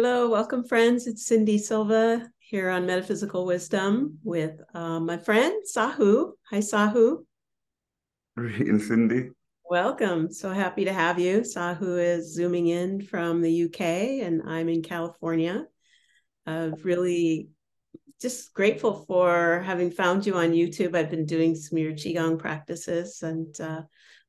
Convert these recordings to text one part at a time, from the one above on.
Hello, welcome friends. It's Cindy Silva here on Metaphysical Wisdom with my friend Sahu. Hi, Sahu. Greetings, Cindy. Welcome. So happy to have you. Sahu is zooming in from the UK and I'm in California. Really just grateful for having found you on YouTube. I've been doing some of your Qigong practices and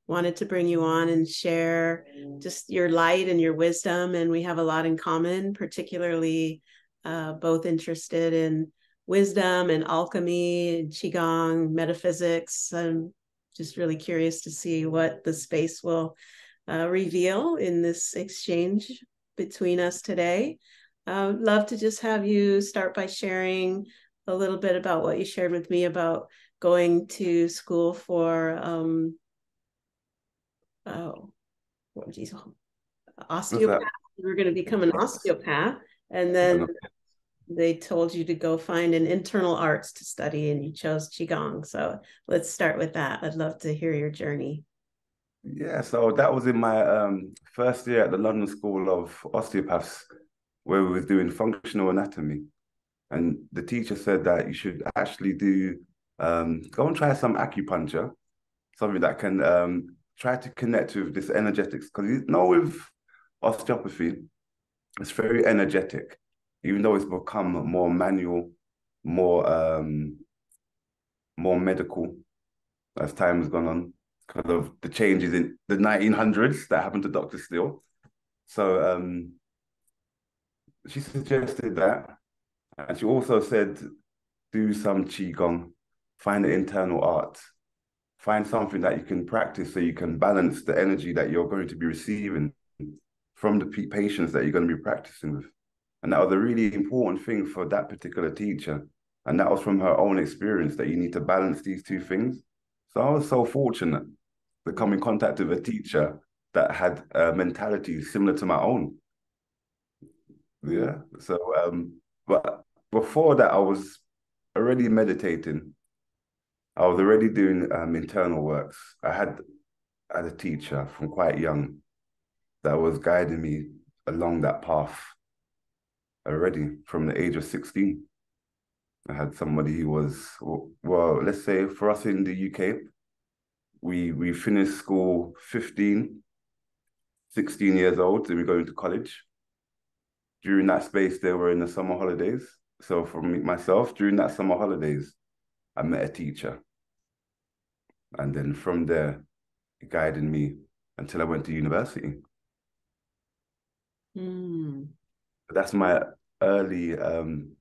wanted to bring you on and share just your light and your wisdom. And we have a lot in common, particularly both interested in wisdom and alchemy, and Qigong, metaphysics. I'm just really curious to see what the space will reveal in this exchange between us today. I would love to just have you start by sharing a little bit about what you shared with me about going to school for oh, geez, What's osteopath. that? You were going to become an Yes. osteopath, and I then know. they told you to go find an internal arts to study, and you chose qigong. So let's start with that. I'd love to hear your journey. Yeah, so that was in my first year at the London School of Osteopaths, where we was doing functional anatomy. And the teacher said that you should actually do go and try some acupuncture, something that can try to connect with this energetics. Because you know, with osteopathy, it's very energetic, even though it's become more manual, more more medical as time has gone on because of the changes in the 1900s that happened to Dr. Steele. So she suggested that. And she also said, do some Qigong, find the internal art, find something that you can practice so you can balance the energy that you're going to be receiving from the patients that you're going to be practicing with. And that was a really important thing for that particular teacher. And that was from her own experience that you need to balance these two things. So I was so fortunate to come in contact with a teacher that had a mentality similar to my own. Mm. Yeah. So, but before that, I was already meditating. I was already doing internal works. I had a teacher from quite young that was guiding me along that path already from the age of 16. I had somebody who was, well, let's say for us in the UK, we finished school 15, 16 years old, and we go into college. During that space, they were in the summer holidays. So for me, myself, during that summer holidays, I met a teacher. And then from there, it guided me until I went to university. Mm. That's my early, and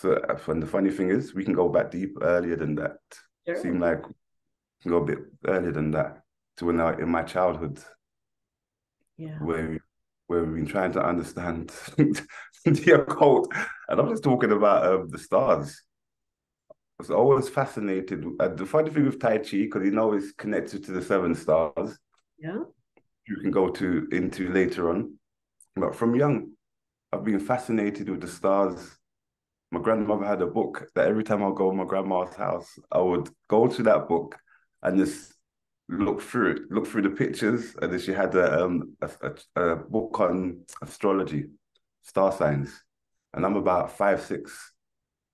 the funny thing is, we can go back deep earlier than that. Sure. Seem like we can go a bit earlier than that to when I in my childhood, Yeah. where we, where we've been trying to understand the occult. And I'm just talking about the stars. I was always fascinated. The funny thing with Tai Chi, because you know it's connected to the seven stars, Yeah. you can go to into later on. But from young, I've been fascinated with the stars. My grandmother had a book that every time I go to my grandma's house, I would go to that book and just look through the pictures. And then she had a book on astrology, star signs. And I'm about 5, 6.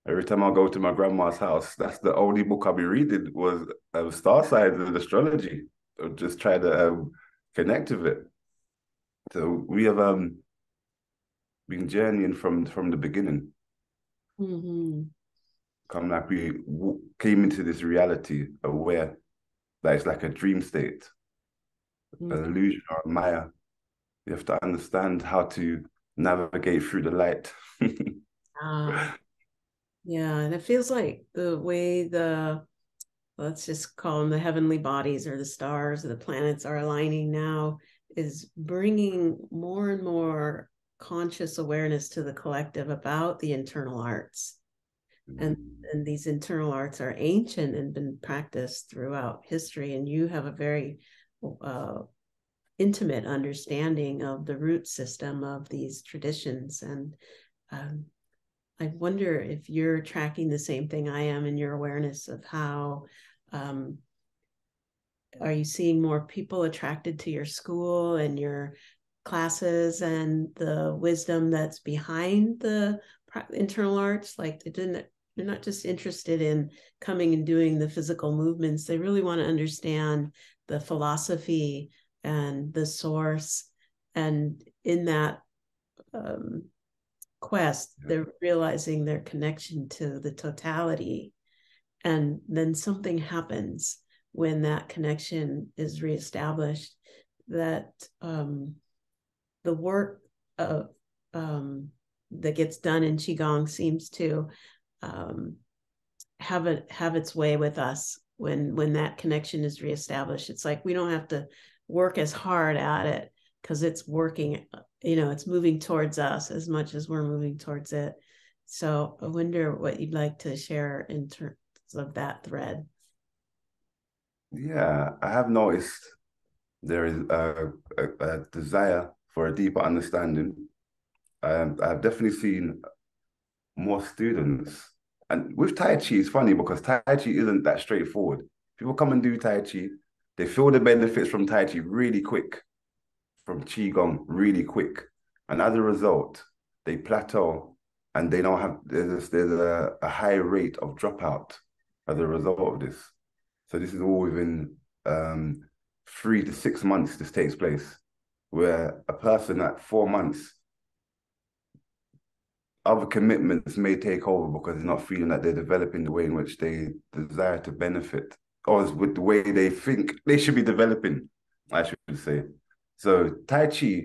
Every time I go to my grandma's house, that's the only book I'll be reading was star signs and astrology. I just try to connect with it. So we have been journeying from the beginning. Mm-hmm. Come like we came into this reality aware that it's like a dream state, an illusion or a maya. You have to understand how to navigate through the light. Ah, yeah, and it feels like the way let's just call them the heavenly bodies or the stars or the planets are aligning now is bringing more and more conscious awareness to the collective about the internal arts. And, and these internal arts are ancient and been practiced throughout history. And you have a very uh, intimate understanding of the root system of these traditions. And um, I wonder if you're tracking the same thing I am in your awareness of how um, are you seeing more people attracted to your school and your classes and the wisdom that's behind the internal arts. Like they're not just interested in coming and doing the physical movements. They really want to understand the philosophy and the source. And in that quest, they're realizing their connection to the totality. And then something happens when that connection is reestablished, that the work of that gets done in Qigong seems to have its way with us when that connection is reestablished. It's like we don't have to work as hard at it because it's working, it's moving towards us as much as we're moving towards it. So I wonder what you'd like to share in terms of that thread. Yeah, I have noticed there is a desire for a deeper understanding. I've definitely seen more students. And with Tai Chi, it's funny because Tai Chi isn't that straightforward. People come and do Tai Chi, they feel the benefits from Tai Chi really quick, from Qigong really quick. And as a result, they plateau and they don't have, there's a high rate of dropout as a result of this. So this is all within 3 to 6 months this takes place, where a person at 4 months, other commitments may take over because they're not feeling that they're developing the way in which they desire to benefit, or with the way they think they should be developing, I should say. So Tai Chi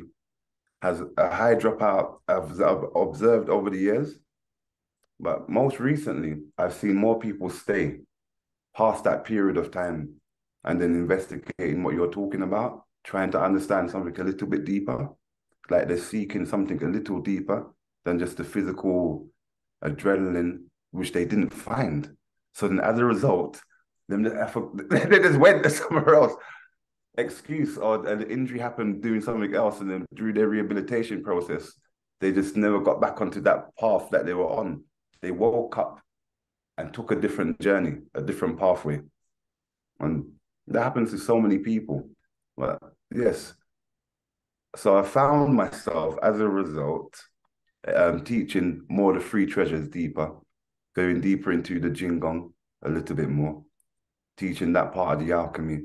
has a high dropout I've observed over the years, but most recently, I've seen more people stay past that period of time and then investigating what you're talking about, trying to understand something a little bit deeper, like they're seeking something a little deeper than just the physical adrenaline, which they didn't find. So then as a result, they just went somewhere else. Excuse, or an injury happened doing something else, and then through their rehabilitation process, they just never got back onto that path that they were on. They woke up and took a different journey, a different pathway. And that happens to so many people. But yes, so I found myself as a result teaching more of the three treasures deeper, going deeper into the Jingong a little bit more, teaching that part of the alchemy.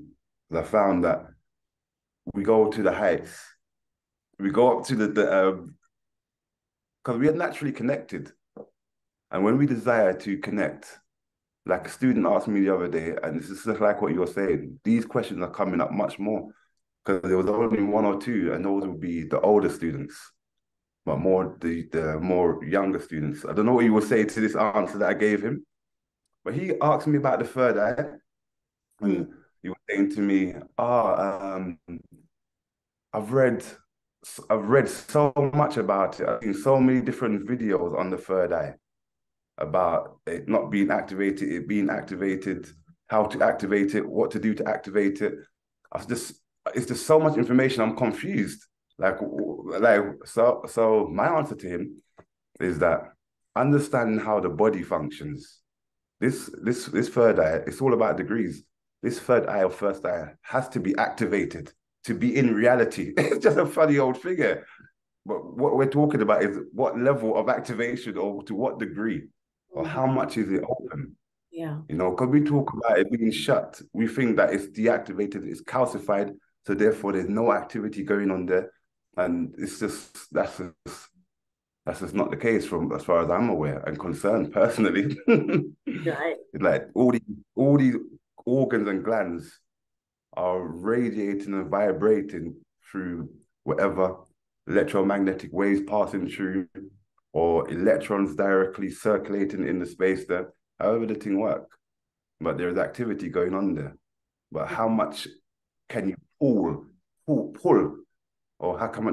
I found that we go to the heights, we go up to the because we are naturally connected. And when we desire to connect, like a student asked me the other day, and this is just like what you're saying, these questions are coming up much more because there was only one or two, and those would be the older students, but more the more younger students. I don't know what you would say to this answer that I gave him, but he asked me about the third eye, and he was saying to me, I've read so much about it. I've seen so many different videos on the third eye about it not being activated, it being activated, how to activate it, what to do to activate it. It's just so much information. I'm confused. So my answer to him is that understanding how the body functions. This third eye, it's all about degrees. This third eye or first eye has to be activated to be in reality. It's just a funny old figure. But what we're talking about is what level of activation or to what degree or how much is it open? Yeah. Because we talk about it being shut, we think that it's deactivated, it's calcified, so therefore there's no activity going on there. And it's just that's just not the case from as far as I'm aware and concerned personally. Right. Like all these organs and glands are radiating and vibrating through whatever electromagnetic waves passing through or electrons directly circulating in the space there, however the thing works. But there's activity going on there. But how much can you pull? Or how can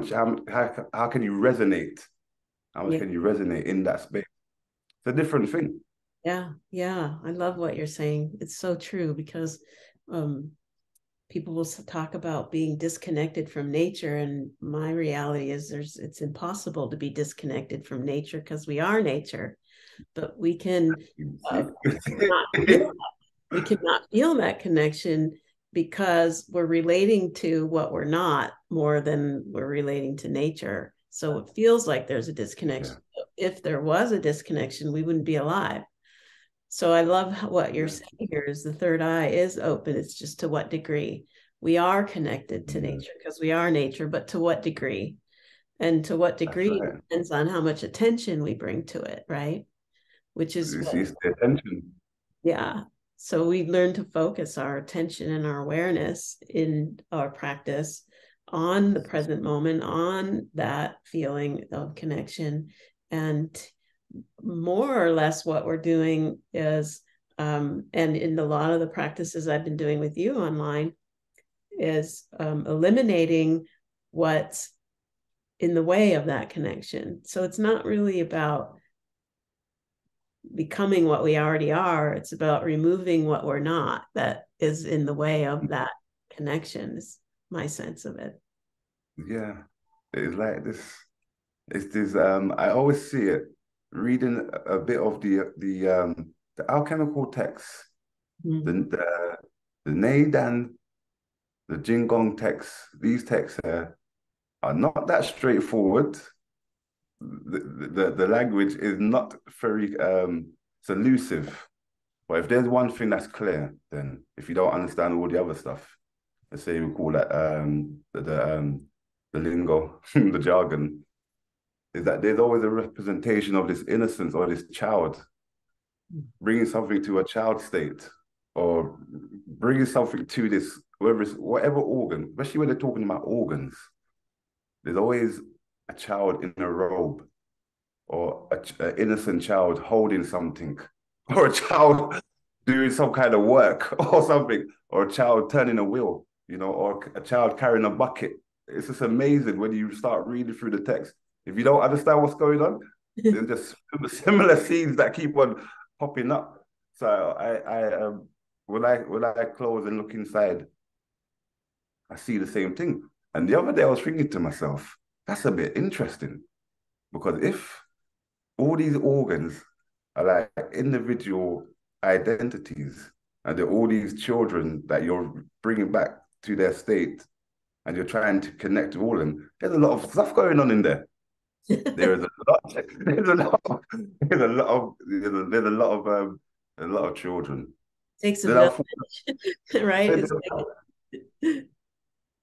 you resonate? How much can you resonate in that space? It's a different thing. Yeah, yeah. I love what you're saying. It's so true because people will talk about being disconnected from nature, and my reality is it's impossible to be disconnected from nature because we are nature, but we cannot feel that connection because we're relating to what we're not more than we're relating to nature. So it feels like there's a disconnection. Yeah. If there was a disconnection, we wouldn't be alive. So I love what you're saying here is the third eye is open. It's just to what degree we are connected to nature, because we are nature, but to what degree? And to what degree depends on how much attention we bring to it, right? Which is the attention. Yeah. So we learn to focus our attention and our awareness in our practice on the present moment, on that feeling of connection. And more or less what we're doing is, and in a lot of the practices I've been doing with you online, is eliminating what's in the way of that connection. So it's not really about becoming what we already are. It's about removing what we're not that is in the way of that connection, is my sense of it. Yeah. It's like this. It's this. I always see it reading a bit of the alchemical texts, the Neidan, the Jingong texts. These texts are not that straightforward. The language is not very it's elusive. But if there's one thing that's clear, then if you don't understand all the other stuff, let's say we call that the lingo, the jargon, is that there's always a representation of this innocence or this child bringing something to a child state, or bringing something to this, whatever organ, especially when they're talking about organs. There's always a child in a robe, or an innocent child holding something, or a child doing some kind of work or something, or a child turning a wheel, or a child carrying a bucket. It's just amazing when you start reading through the text. If you don't understand what's going on, there's just similar scenes that keep on popping up. So when I close and look inside, I see the same thing. And the other day I was thinking to myself, that's a bit interesting, because if all these organs are like individual identities, and they're all these children that you're bringing back to their state, and you're trying to connect with all of them, there's a lot of stuff going on in there. There's a lot of children. Takes a village, right?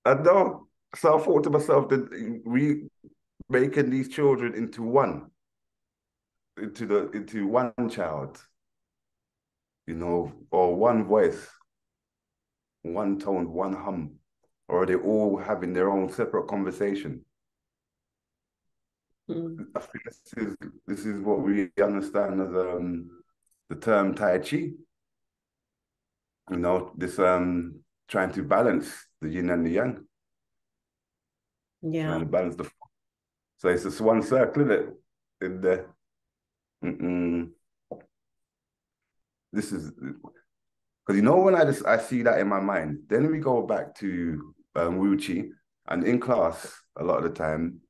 I know. So I thought to myself that we making these children into one child, or one voice, one tone, one hum, or are they all having their own separate conversation? I think this is what we understand as the term Tai Chi. This trying to balance the yin and the yang. Yeah. Trying to balance so it's just one circle, isn't it? In there. This is because when I see that in my mind, then we go back to Wu Chi, and in class a lot of the time,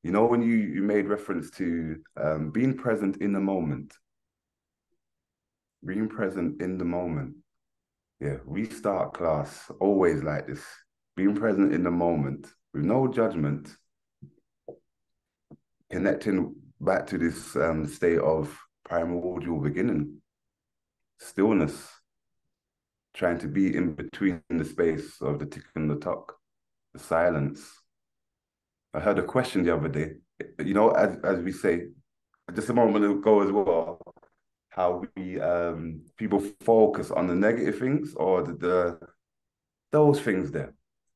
when you made reference to being present in the moment, being present in the moment. Yeah, we start class always like this, being present in the moment with no judgment, connecting back to this state of primordial beginning, stillness, trying to be in between the space of the tick and the tock, the silence. I heard a question the other day, as we say, just a moment ago as well, how we people focus on the negative things, or those things there.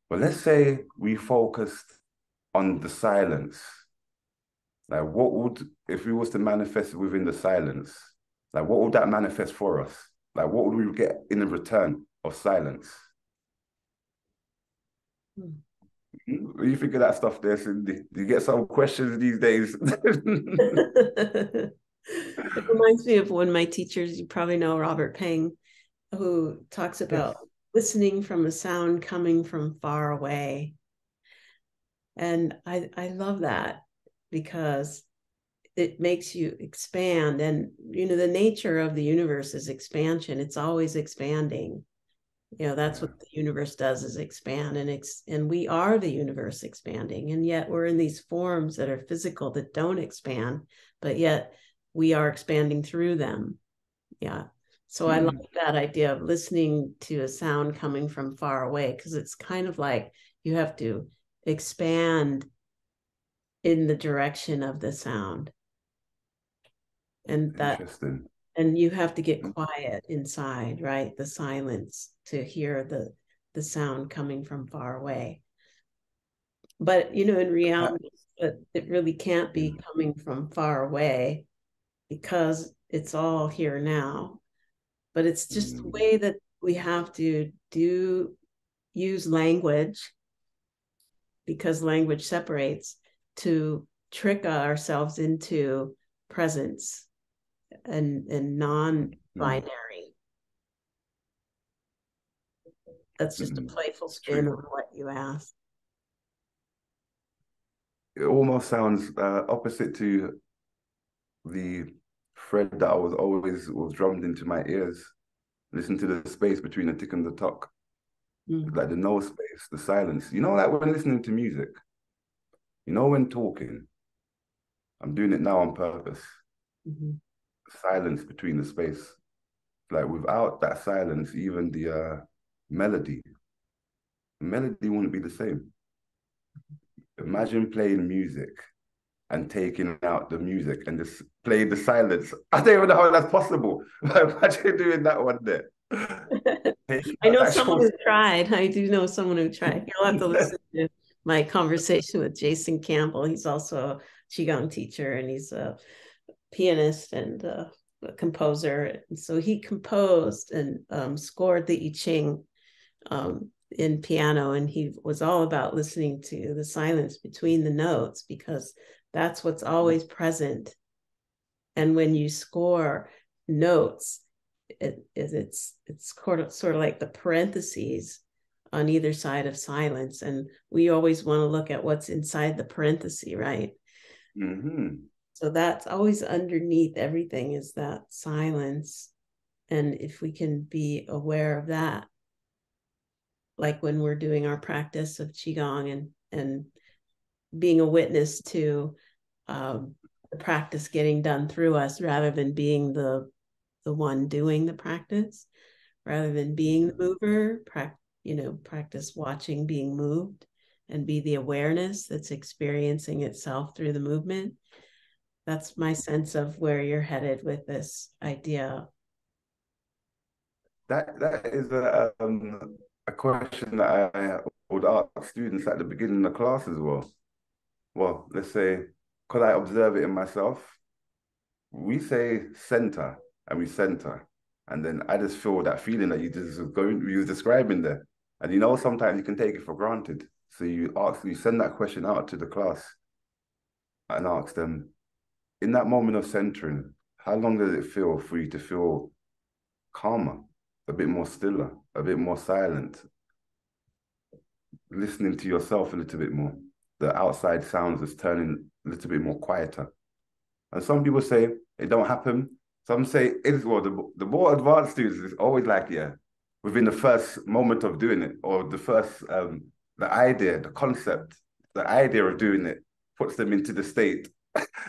But let's say we focused on the silence. Like, what would, if we was to manifest within the silence, like what would that manifest for us? Like, what would we get in the return of silence? What do you think of that stuff there, Cindy? Do you get some questions these days? It reminds me of one of my teachers, you probably know Robert Peng, who talks about listening from a sound coming from far away. And I love that, because it makes you expand. And, the nature of the universe is expansion. It's always expanding. That's what the universe does, is expand, and we are the universe expanding. And yet we're in these forms that are physical that don't expand, but yet we are expanding through them. Yeah. So I like that idea of listening to a sound coming from far away, because it's kind of like you have to expand in the direction of the sound. And that Interesting. and you have to get quiet inside, right? The silence to hear the sound coming from far away. But in reality, it really can't be coming from far away, because it's all here now. But it's just the way that we have to use language, because language separates, to trick ourselves into presence and non-binary. That's just a playful spin on what you asked. It almost sounds opposite to the thread that I was always was drummed into my ears. Listen to the space between the tick and the tock, like the no space, the silence. Like when listening to music, when talking, I'm doing it now on purpose. Silence between the space. Like without that silence, even the melody wouldn't be the same. Imagine playing music and taking out the music and just playing the silence. I don't even know how that's possible. Imagine doing that one day. I know someone who tried. I do know someone who tried. You'll have to listen to my conversation with Jason Campbell. He's also a Qigong teacher, and he's a pianist and a composer. And so he composed and scored the I Ching in piano, and he was all about listening to the silence between the notes, because that's what's always present. And when you score notes, it's sort of like the parentheses on either side of silence, and we always want to look at what's inside the parenthesis, right? So that's always underneath everything, is that silence. And if we can be aware of that, like when we're doing our practice of Qigong and being a witness to the practice getting done through us, rather than being the one doing the practice, rather than being the mover, practice watching being moved, and be the awareness that's experiencing itself through the movement. That's my sense of where you're headed with this idea. That is a question that I would ask students at the beginning of the class as well. Well, let's say, could I observe it in myself? We say center, and we center. And then I just feel that feeling that you was describing there. And sometimes you can take it for granted. So you send that question out to the class and ask them, in that moment of centering, how long does it feel for you to feel calmer, a bit more stiller, a bit more silent, listening to yourself a little bit more? The outside sounds is turning a little bit more quieter. And some people say it don't happen. Some say it's the more advanced students is always like, yeah, within the first moment of doing it, or the first the idea, the concept, the idea of doing it puts them into the state.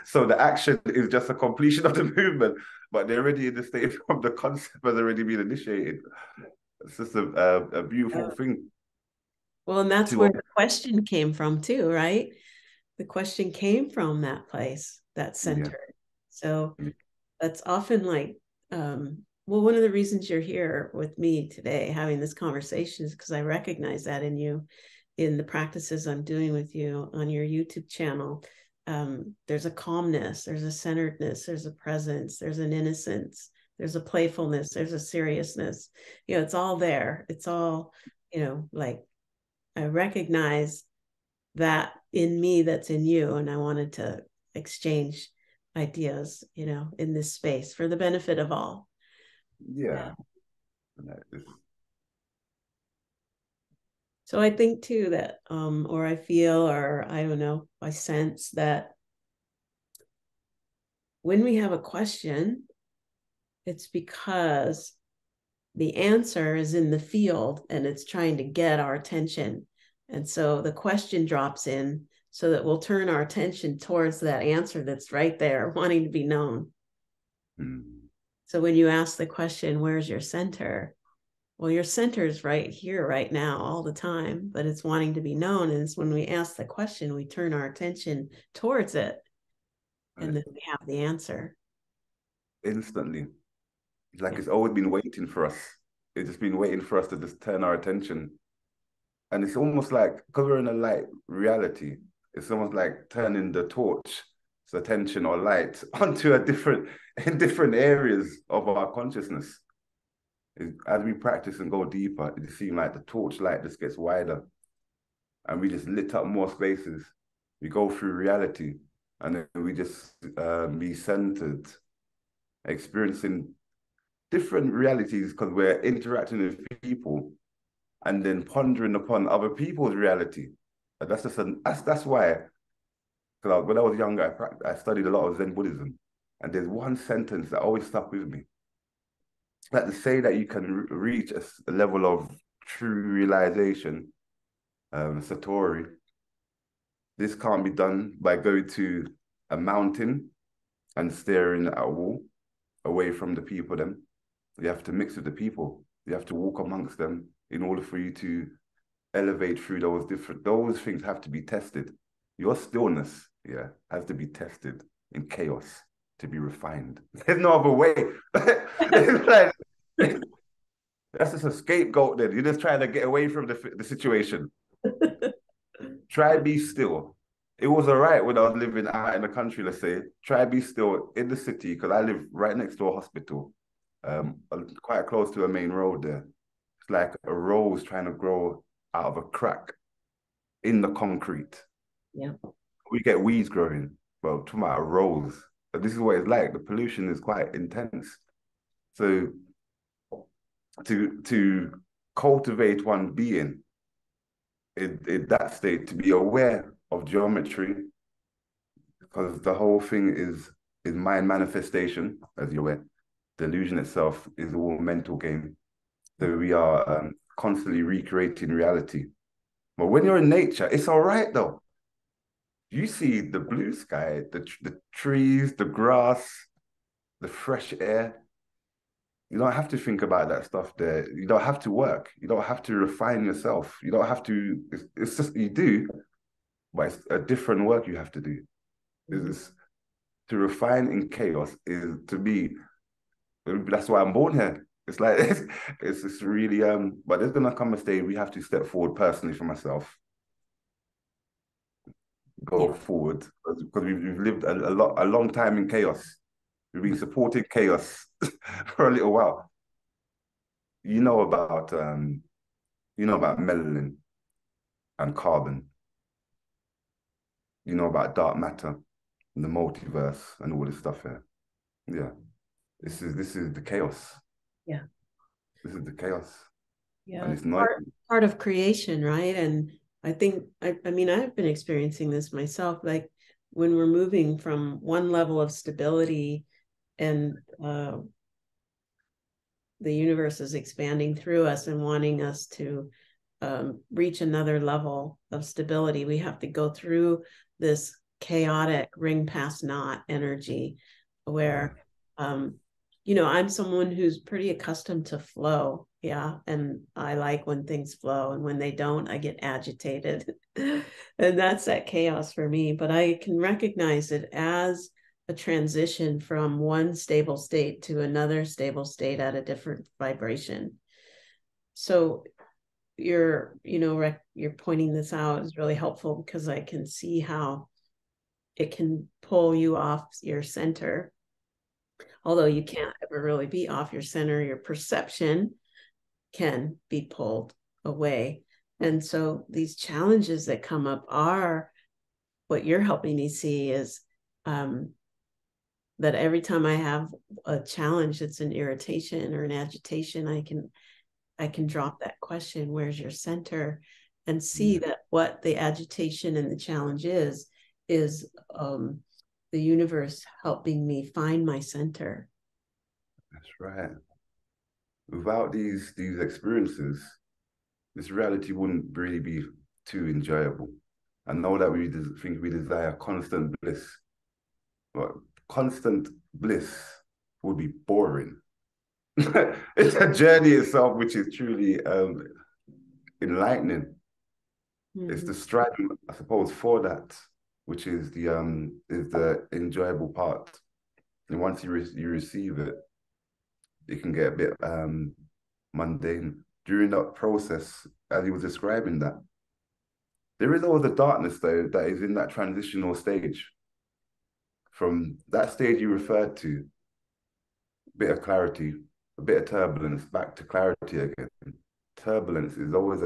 So the action is just a completion of the movement, but they're already in the state of the concept has already been initiated. It's just a beautiful thing. Well, and that's where the question came from too, right? The question came from that place, that center. Yeah. So that's often like, one of the reasons you're here with me today having this conversation is because I recognize that in you, in the practices I'm doing with you on your YouTube channel. There's a calmness, there's a centeredness, there's a presence, there's an innocence, there's a playfulness, there's a seriousness. It's all there. It's all, like, I recognize that in me that's in you, and I wanted to exchange ideas, in this space for the benefit of all. Yeah. So I think too that, or I feel, or I don't know, I sense that when we have a question, it's because the answer is in the field and it's trying to get our attention. And so the question drops in so that we'll turn our attention towards that answer that's right there, wanting to be known. So when you ask the question, where's your center? Well, your center is right here, right now, all the time, but it's wanting to be known. And it's when we ask the question, we turn our attention towards it. And then we have the answer. Instantly. It's like it's always been waiting for us. It's just been waiting for us to just turn our attention. And it's almost like, because we're in a light reality, it's almost like turning the torch, so attention or light, onto in different areas of our consciousness. As we practice and go deeper, it seems like the torch light just gets wider, and we just lit up more spaces. We go through reality, and then we just be centered, experiencing different realities because we're interacting with people, and then pondering upon other people's reality. And that's why. Because when I was younger, I studied a lot of Zen Buddhism, and there's one sentence that always stuck with me. Like to say that you can reach a level of true realization, Satori. This can't be done by going to a mountain and staring at a wall away from the people. Then you have to mix with the people. You have to walk amongst them in order for you to elevate through those things have to be tested. Your stillness, yeah, has to be tested in chaos to be refined. There's no other way. It's like, that's just a scapegoat then. You're just trying to get away from the situation. Try be still. It was all right when I was living out in the country, let's say. Try be still in the city, because I live right next to a hospital, quite close to a main road there. It's like a rose trying to grow out of a crack in the concrete. Yeah. We get weeds growing. Well, talking about a rose. But this is what it's like. The pollution is quite intense. So to cultivate one being in that state, to be aware of geometry, because the whole thing is mind manifestation, as you're aware. The illusion itself is all mental game. So we are constantly recreating reality. But when you're in nature, it's all right though. You see the blue sky, the trees, the grass, the fresh air. You don't have to think about that stuff there. You don't have to work. You don't have to refine yourself. You don't have to, it's just, you do, but it's a different work you have to do. Is to refine in chaos is to be, that's why I'm born here. It's like, it's just really, but there's gonna come a stage we have to step forward personally for myself. Go forward, because we've lived a long time in chaos. We've been supporting chaos for a little while. You know about melanin and carbon. You know about dark matter and the multiverse and all this stuff here. Yeah. This is the chaos. Yeah. This is the chaos. Yeah. And it's not part of creation, right? And I think I mean I've been experiencing this myself, like when we're moving from one level of stability and the universe is expanding through us and wanting us to reach another level of stability, we have to go through this chaotic ring past knot energy where I'm someone who's pretty accustomed to flow. Yeah. And I like when things flow, and when they don't, I get agitated. And that's that chaos for me. But I can recognize it as a transition from one stable state to another stable state at a different vibration. So you're pointing this out is really helpful, because I can see how it can pull you off your center. Although you can't ever really be off your center, your perception can be pulled away. And so these challenges that come up are what you're helping me see is that every time I have a challenge that's an irritation or an agitation, I can drop that question, where's your center, and see that what the agitation and the challenge is the universe helping me find my center. That's right. without these experiences, this reality wouldn't really be too enjoyable. I know that we think we desire constant bliss, but constant bliss would be boring. It's a journey itself which is truly enlightening. It's Mm-hmm. the striving, I suppose, for that, which is the enjoyable part. And once you receive it, it can get a bit mundane. During that process, as he was describing that, there is always the darkness though that is in that transitional stage. From that stage you referred to, a bit of clarity, a bit of turbulence, back to clarity again. Turbulence is always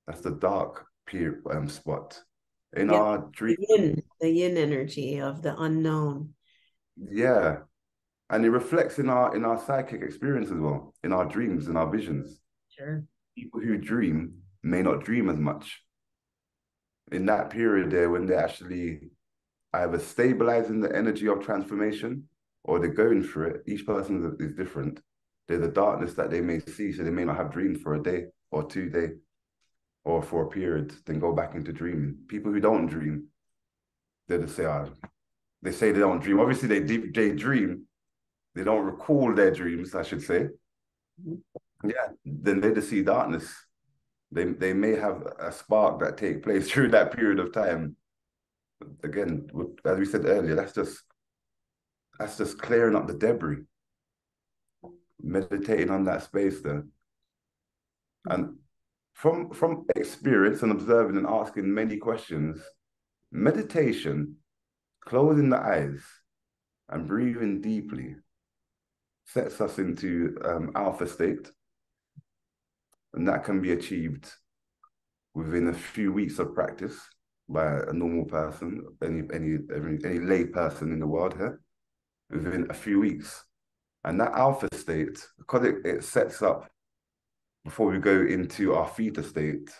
that's the dark period spot in Yeah, our dream. the yin energy of the unknown. Yeah, and it reflects in our psychic experience as well, in our dreams and our visions. Sure. People who dream may not dream as much in that period there when they're actually either stabilizing the energy of transformation or they're going through it. Each person is different. There's a darkness that they may see, so they may not have dreams for a day or 2 days or for a period, then go back into dreaming. People who don't dream, they just say, oh, they say they don't dream. Obviously, they dream. They don't recall their dreams, I should say. Mm-hmm. Yeah, then they just see darkness. They may have a spark that take place through that period of time. Again, as we said earlier, that's just clearing up the debris, meditating on that space there. And from experience and observing and asking many questions, meditation, closing the eyes and breathing deeply sets us into alpha state. And that can be achieved within a few weeks of practice by a normal person, any lay person in the world here, within a few weeks. And that alpha state, because it sets up before we go into our theta state,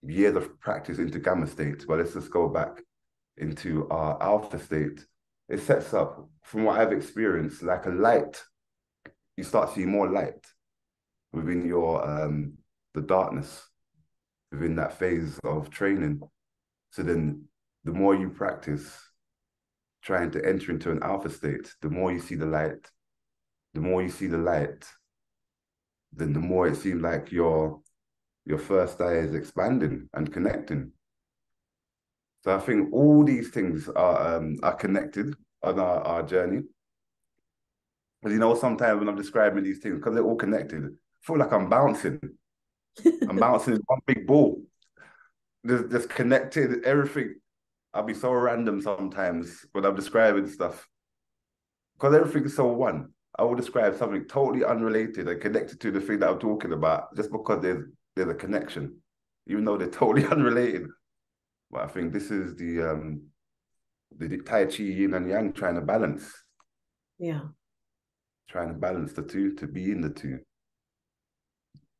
years of practice into gamma state, but let's just go back into our alpha state. It sets up, from what I've experienced, like a light. You start seeing more light within your the darkness within that phase of training. So then the more you practice trying to enter into an alpha state, the more you see the light, the more you see the light, then the more it seems like your first eye is expanding and connecting. So I think all these things are connected on our journey. Because you know, sometimes when I'm describing these things, because they're all connected, I feel like I'm bouncing. I'm bouncing in one big ball. Just connected, everything. I'll be so random sometimes when I'm describing stuff. Because everything is so one. I will describe something totally unrelated and connected to the thing that I'm talking about just because there's a connection, even though they're totally unrelated. But I think this is the Tai Chi yin and yang trying to balance. Yeah. Trying to balance the two, to be in the two.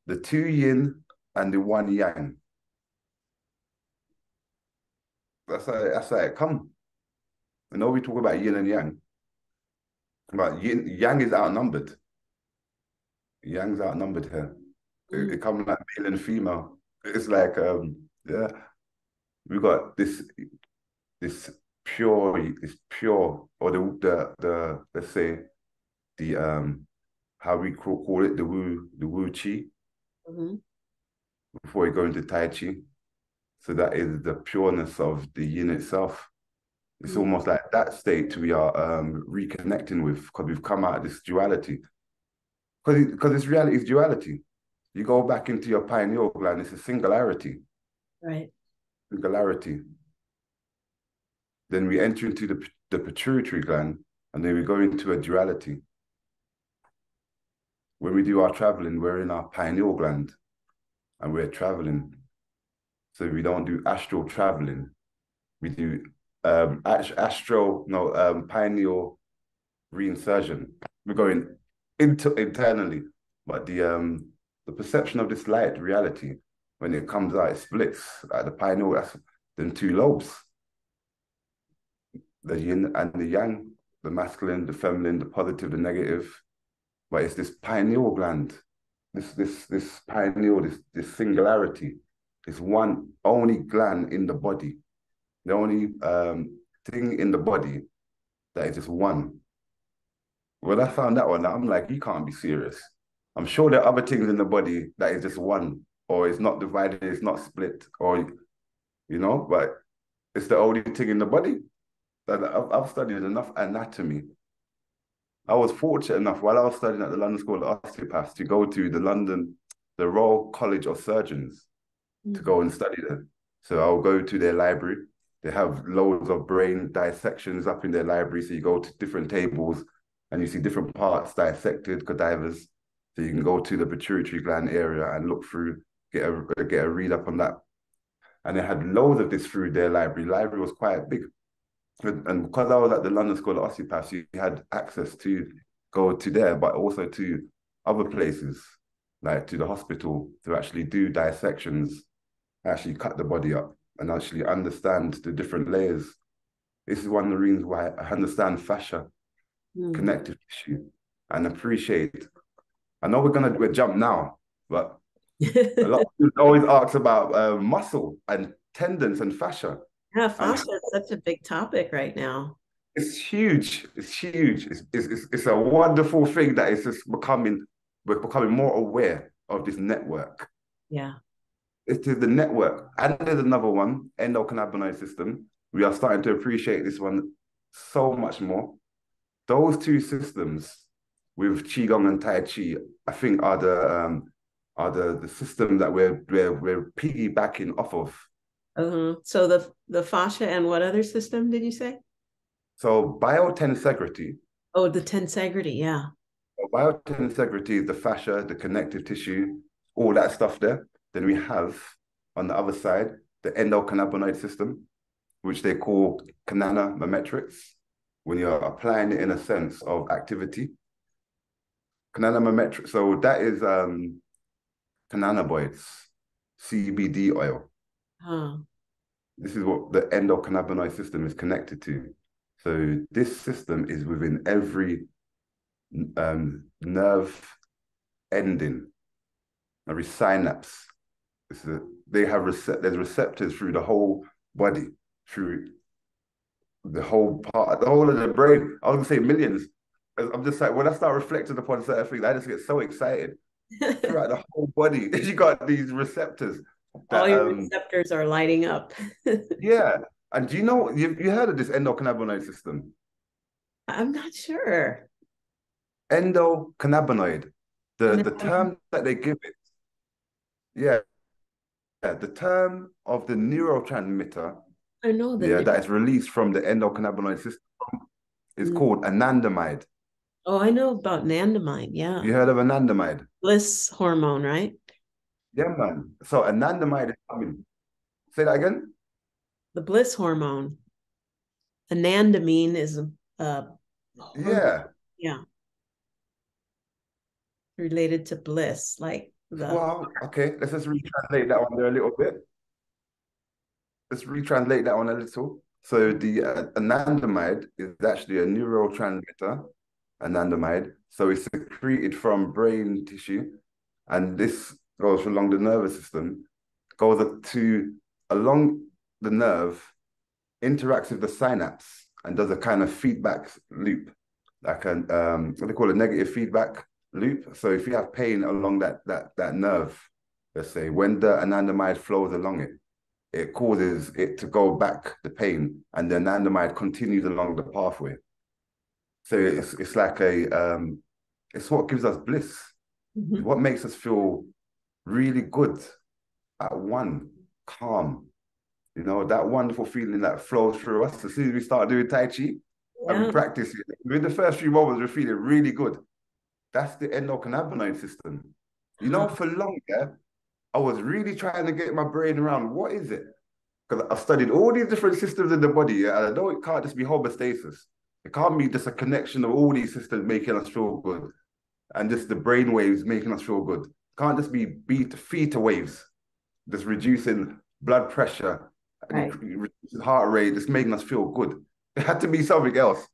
The two yin and the one yang. That's how it come. I know we talk about yin and yang, but yang is outnumbered. Yang's outnumbered here. It comes like male and female. It's like yeah, we got this pure, or the let's say the how we call it, the wu chi, before we go into Tai Chi. So that is the pureness of the yin itself. It's almost like that state we are reconnecting with, because we've come out of this duality. Because this reality is duality. You go back into your pineal gland, it's a singularity. Right. Singularity. Then we enter into the pituitary gland, and then we go into a duality. When we do our traveling, we're in our pineal gland, and we're traveling. So we don't do astral traveling. We do pineal reinsertion. We're going internally, but the perception of this light reality, when it comes out, it splits at the pineal. That's then two lobes: the yin and the yang, the masculine, the feminine, the positive, the negative. but it's this pineal gland, this pineal, this singularity, this one only gland in the body, the only thing in the body that is just one. When I found that one, I'm like, you can't be serious. I'm sure there are other things in the body that is just one, or it's not divided, it's not split, or but it's the only thing in the body. That I've studied enough anatomy. I was fortunate enough while I was studying at the London School of Osteopaths to go to the Royal College of Surgeons to go and study there. So I'll go to their library. They have loads of brain dissections up in their library. So you go to different tables and you see different parts dissected, cadavers. So you can go to the pituitary gland area and look through, get a read up on that. And they had loads of this through their library. Library was quite big. And because I was at the London School of Osteopaths, you had access to go to there, but also to other places, like to the hospital, to actually do dissections, actually cut the body up and actually understand the different layers. This is one of the reasons why I understand fascia, connective tissue, and appreciate. I know we're jump now, but a lot of people always ask about muscle and tendons and fascia. Yeah, fascia is such a big topic right now. It's huge. It's huge. It's a wonderful thing that is just we're becoming more aware of this network. Yeah. It is the network. And there's another one, endocannabinoid system. We are starting to appreciate this one so much more. Those two systems with Qigong and Tai Chi, I think are the system that we're piggybacking off of. So the fascia and what other system did you say? So biotensegrity. Oh, the tensegrity, yeah. Biotensegrity is the fascia, the connective tissue, all that stuff there. Then we have on the other side the endocannabinoid system, which they call cannabimetrics, when you're applying it in a sense of activity. Cannabimetrics, so that is cannabinoids, CBD oil. This is what the endocannabinoid system is connected to. So this system is within every nerve ending, every synapse. There's receptors through the whole body, through the whole of the brain. I was gonna say millions. I'm just like, when I start reflecting upon certain things, I just get so excited. Throughout the whole body, you got these receptors. All your receptors are lighting up. Yeah. And do you know, you heard of this endocannabinoid system? I'm not sure. Endocannabinoid, the term that they give it. Yeah. The term of the neurotransmitter. I know that. Yeah, that is released from the endocannabinoid system is called anandamide. Oh, I know about anandamide. Yeah. You heard of anandamide? Bliss hormone, right? Yeah, man. So anandamide is coming. Say that again? The bliss hormone. Anandamide is yeah. Related to bliss, like Well, okay, let's just retranslate that one there a little bit. Let's retranslate that one a little. So the anandamide is actually a neurotransmitter, anandamide. So it's secreted from brain tissue, and this goes along the nervous system, goes along the nerve, interacts with the synapse, and does a kind of feedback loop, like what they call a negative feedback loop. So if you have pain along that nerve, let's say, when the anandamide flows along it, it causes it to go back, the pain, and the anandamide continues along the pathway. So it's like it's what gives us bliss. It's what makes us feel really good, at one, calm. You know, that wonderful feeling that flows through us as soon as we start doing Tai Chi and we practice it. Within the first few moments, we're feeling really good. That's the endocannabinoid system. You know, for long, I was really trying to get my brain around what is it? Because I've studied all these different systems in the body, and I know it can't just be homeostasis. It can't be just a connection of all these systems making us feel good, and just the brain waves making us feel good. It can't just be theta waves, just reducing blood pressure, reducing heart rate, just making us feel good. It had to be something else.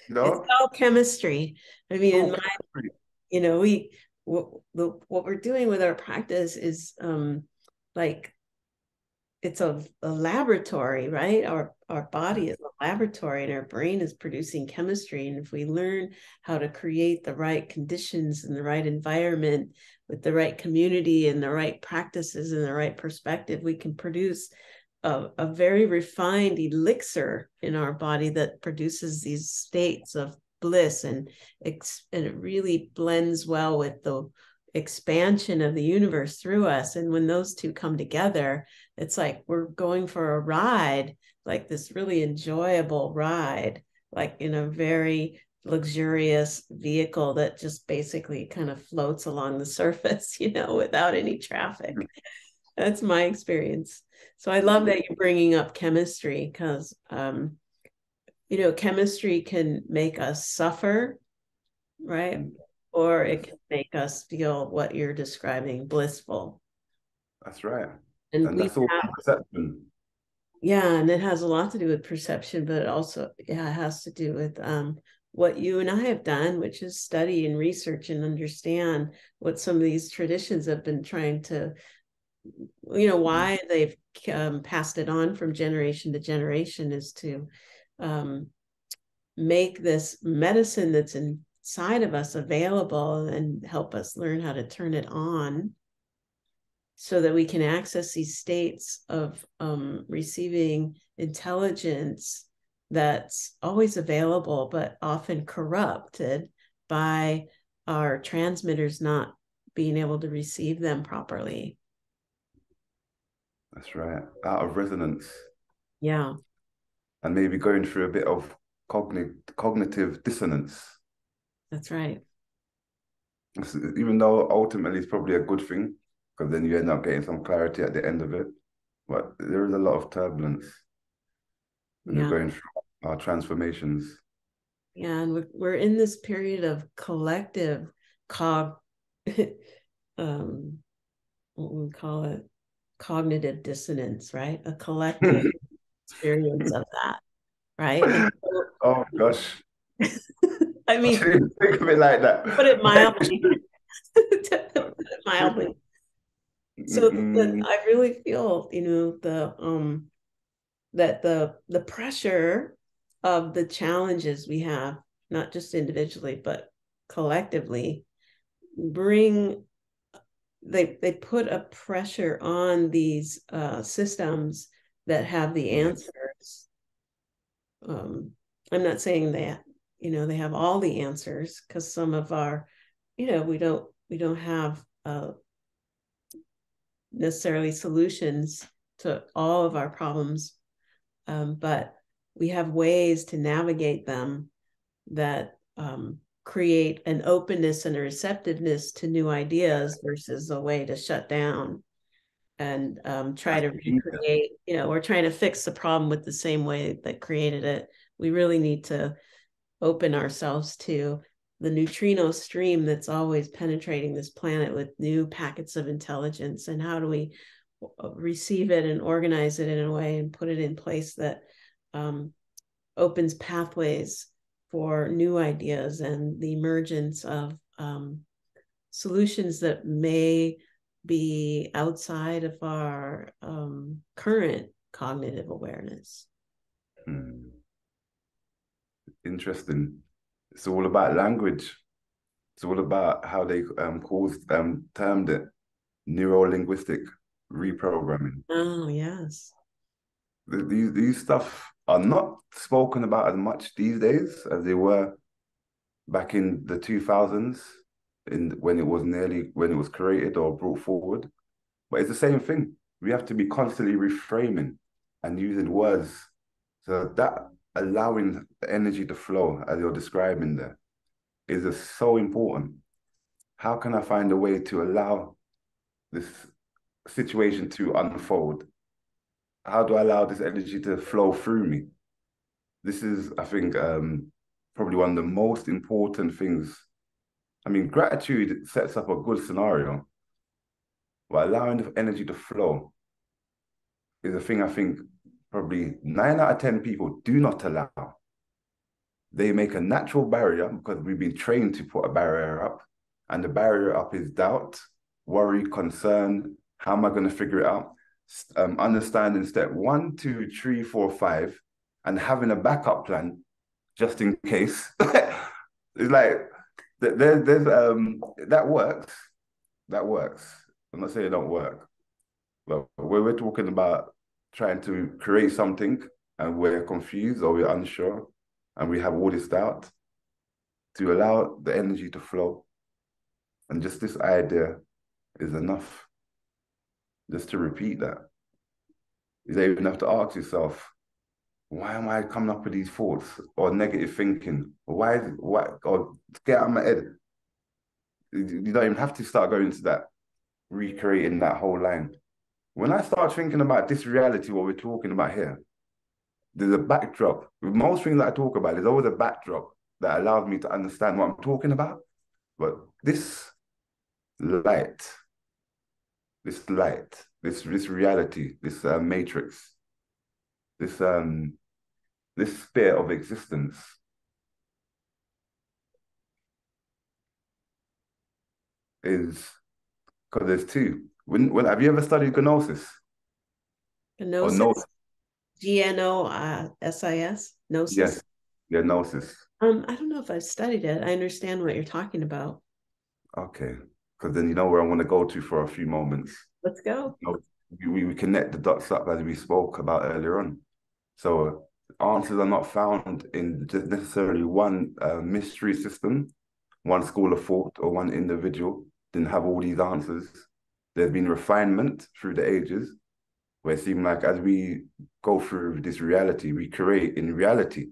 You It's know, all chemistry. I mean, in so my, what we're doing with our practice is like it's a laboratory, right? Our body is a laboratory and our brain is producing chemistry. And if we learn how to create the right conditions and the right environment with the right community and the right practices and the right perspective, we can produce a very refined elixir in our body that produces these states of bliss, and it really blends well with the expansion of the universe through us. And when those two come together, it's like we're going for a ride, like this really enjoyable ride, like in a very luxurious vehicle that just basically kind of floats along the surface, without any traffic. That's my experience. So I love that you're bringing up chemistry, because chemistry can make us suffer, right? Or it can make us feel what you're describing, blissful. that's right. And And we that's all have, perception. yeah, and it has a lot to do with perception, but it also, yeah, it has to do with what you and I have done, which is study and research and understand what some of these traditions have been trying to, why they've passed it on from generation to generation, is to um, make this medicine that's inside of us available and help us learn how to turn it on so that we can access these states of receiving intelligence that's always available, but often corrupted by our transmitters not being able to receive them properly. That's right. Out of resonance. Yeah, And maybe going through a bit of cognitive dissonance. that's right. Even though ultimately it's probably a good thing, because then you end up getting some clarity at the end of it. But there is a lot of turbulence when you're Yeah. going through our transformations. Yeah, and we're in this period of collective cog what we call it, cognitive dissonance, right? A collective experience of that, right? And so, Oh gosh, I I mean, didn't think of it like that. put it mildly. Put it mildly. So I really feel, that the pressure of the challenges we have, not just individually but collectively, bring they put a pressure on these systems that have the answers. I'm not saying that they have all the answers, because some of our, we don't have necessarily solutions to all of our problems, but we have ways to navigate them that create an openness and a receptiveness to new ideas versus a way to shut down and try to recreate, we're trying to fix the problem with the same way that created it. We really need to open ourselves to the neutrino stream that's always penetrating this planet with new packets of intelligence. And how do we receive it and organize it in a way and put it in place that opens pathways for new ideas and the emergence of solutions that may be outside of our current cognitive awareness. Interesting. It's all about language. It's all about how they termed it neuro-linguistic reprogramming. Oh, yes. These stuff are not spoken about as much these days as they were back in the 2000s, when it was created or brought forward. But it's the same thing. We have to be constantly reframing and using words, so that allowing the energy to flow, as you're describing there, is just so important. How can I find a way to allow this situation to unfold? How do I allow this energy to flow through me? This is, I think, probably one of the most important things. I mean, gratitude sets up a good scenario, but allowing the energy to flow is a thing I think probably 9 out of 10 people do not allow. They make a natural barrier because we've been trained to put a barrier up. And the barrier up is doubt, worry, concern. How am I going to figure it out? Understanding step 1, 2, 3, 4, 5, and having a backup plan just in case. It's like there's that works. That works. I'm not saying it don't work, but we're talking about trying to create something and we're confused or we're unsure and we have all this doubt, to allow the energy to flow. And just this idea is enough. Just to repeat that. You don't even have to ask yourself, why am I coming up with these thoughts or negative thinking? Or get out of my head. You don't even have to start going into that, recreating that whole line. When I start thinking about this reality, what we're talking about here, there's a backdrop. With most things that I talk about, there's always a backdrop that allows me to understand what I'm talking about. But this light, this reality, this matrix, this sphere of existence is, because there's two. When have you ever studied gnosis? Or no? Gnosis, Gnosis, gnosis. Yes, yeah, gnosis. I don't know if I've studied it. I understand what you're talking about. Okay, because then you know where I want to go to for a few moments. Let's go. You know, we connect the dots up as we spoke about earlier on. So answers are not found in just necessarily one mystery system, one school of thought, or one individual didn't have all these answers. There's been refinement through the ages, where it seems like as we go through this reality, we create in reality.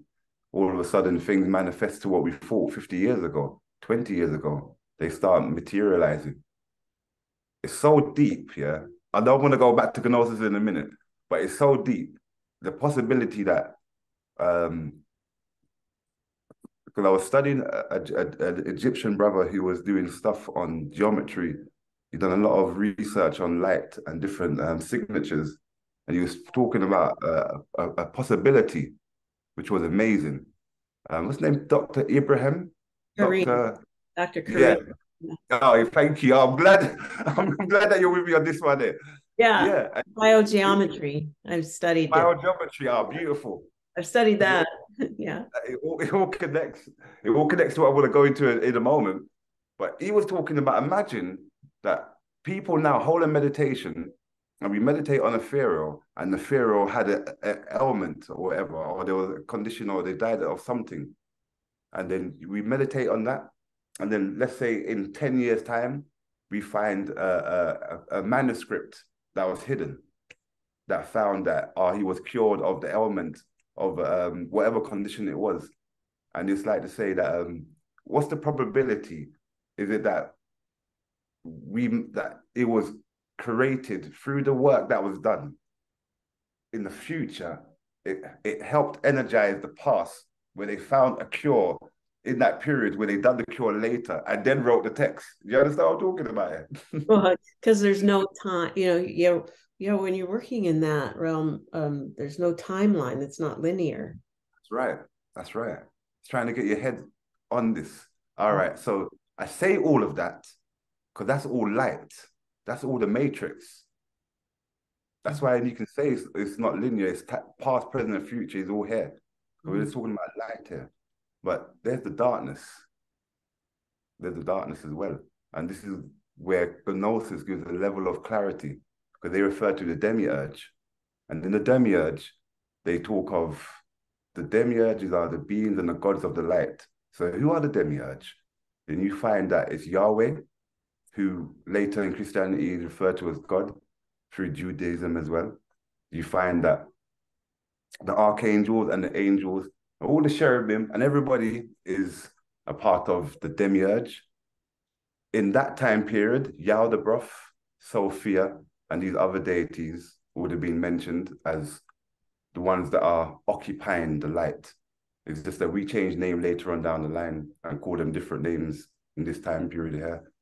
All of a sudden, things manifest to what we thought 50 years ago, 20 years ago. They start materializing. It's so deep, yeah. I don't want to go back to gnosis in a minute, but it's so deep. The possibility that, because I was studying an Egyptian brother who was doing stuff on geometry. He'd done a lot of research on light and different signatures. And he was talking about a possibility, which was amazing. What's his name? Dr. Ibrahim? Kareem. Dr. Kareem. Yeah. Oh, thank you. I'm glad. I'm glad that you're with me on this one there. Yeah. Biogeometry. I've studied biogeometry. Oh, beautiful. I've studied that. Yeah. It all connects. It all connects to what I want to go into in a moment. But he was talking about, imagine that people now hold a meditation and we meditate on a pharaoh, and the pharaoh had an ailment or whatever, or there was a condition, or they died of something. And then we meditate on that. And then let's say in 10 years' time, we find a manuscript that was hidden, that found that he was cured of the ailment of whatever condition it was. And it's like to say that what's the probability? Is it that it was created through the work that was done in the future? It helped energize the past, where they found a cure in that period, where they done the cure later and then wrote the text. You understand what I'm talking about here? Well, because there's no time, when you're working in that realm, there's no timeline. It's not linear. That's right. That's right. It's trying to get your head on this. All right. So I say all of that because that's all light. That's all the matrix. That's why you can say it's not linear. It's past, present, and future is all here. We're just talking about light here. But there's the darkness. There's the darkness as well. And this is where gnosis gives a level of clarity, because they refer to the demiurge. And in the demiurge, they talk of the demiurges are the beings and the gods of the light. So who are the demiurge? Then you find that it's Yahweh, who later in Christianity is referred to as God, through Judaism as well. You find that the archangels and the angels, all the cherubim, and everybody is a part of the demiurge. In that time period, Yaldabaoth, Sophia, and these other deities would have been mentioned as the ones that are occupying the light. It's just that we change name later on down the line and call them different names in this time period here.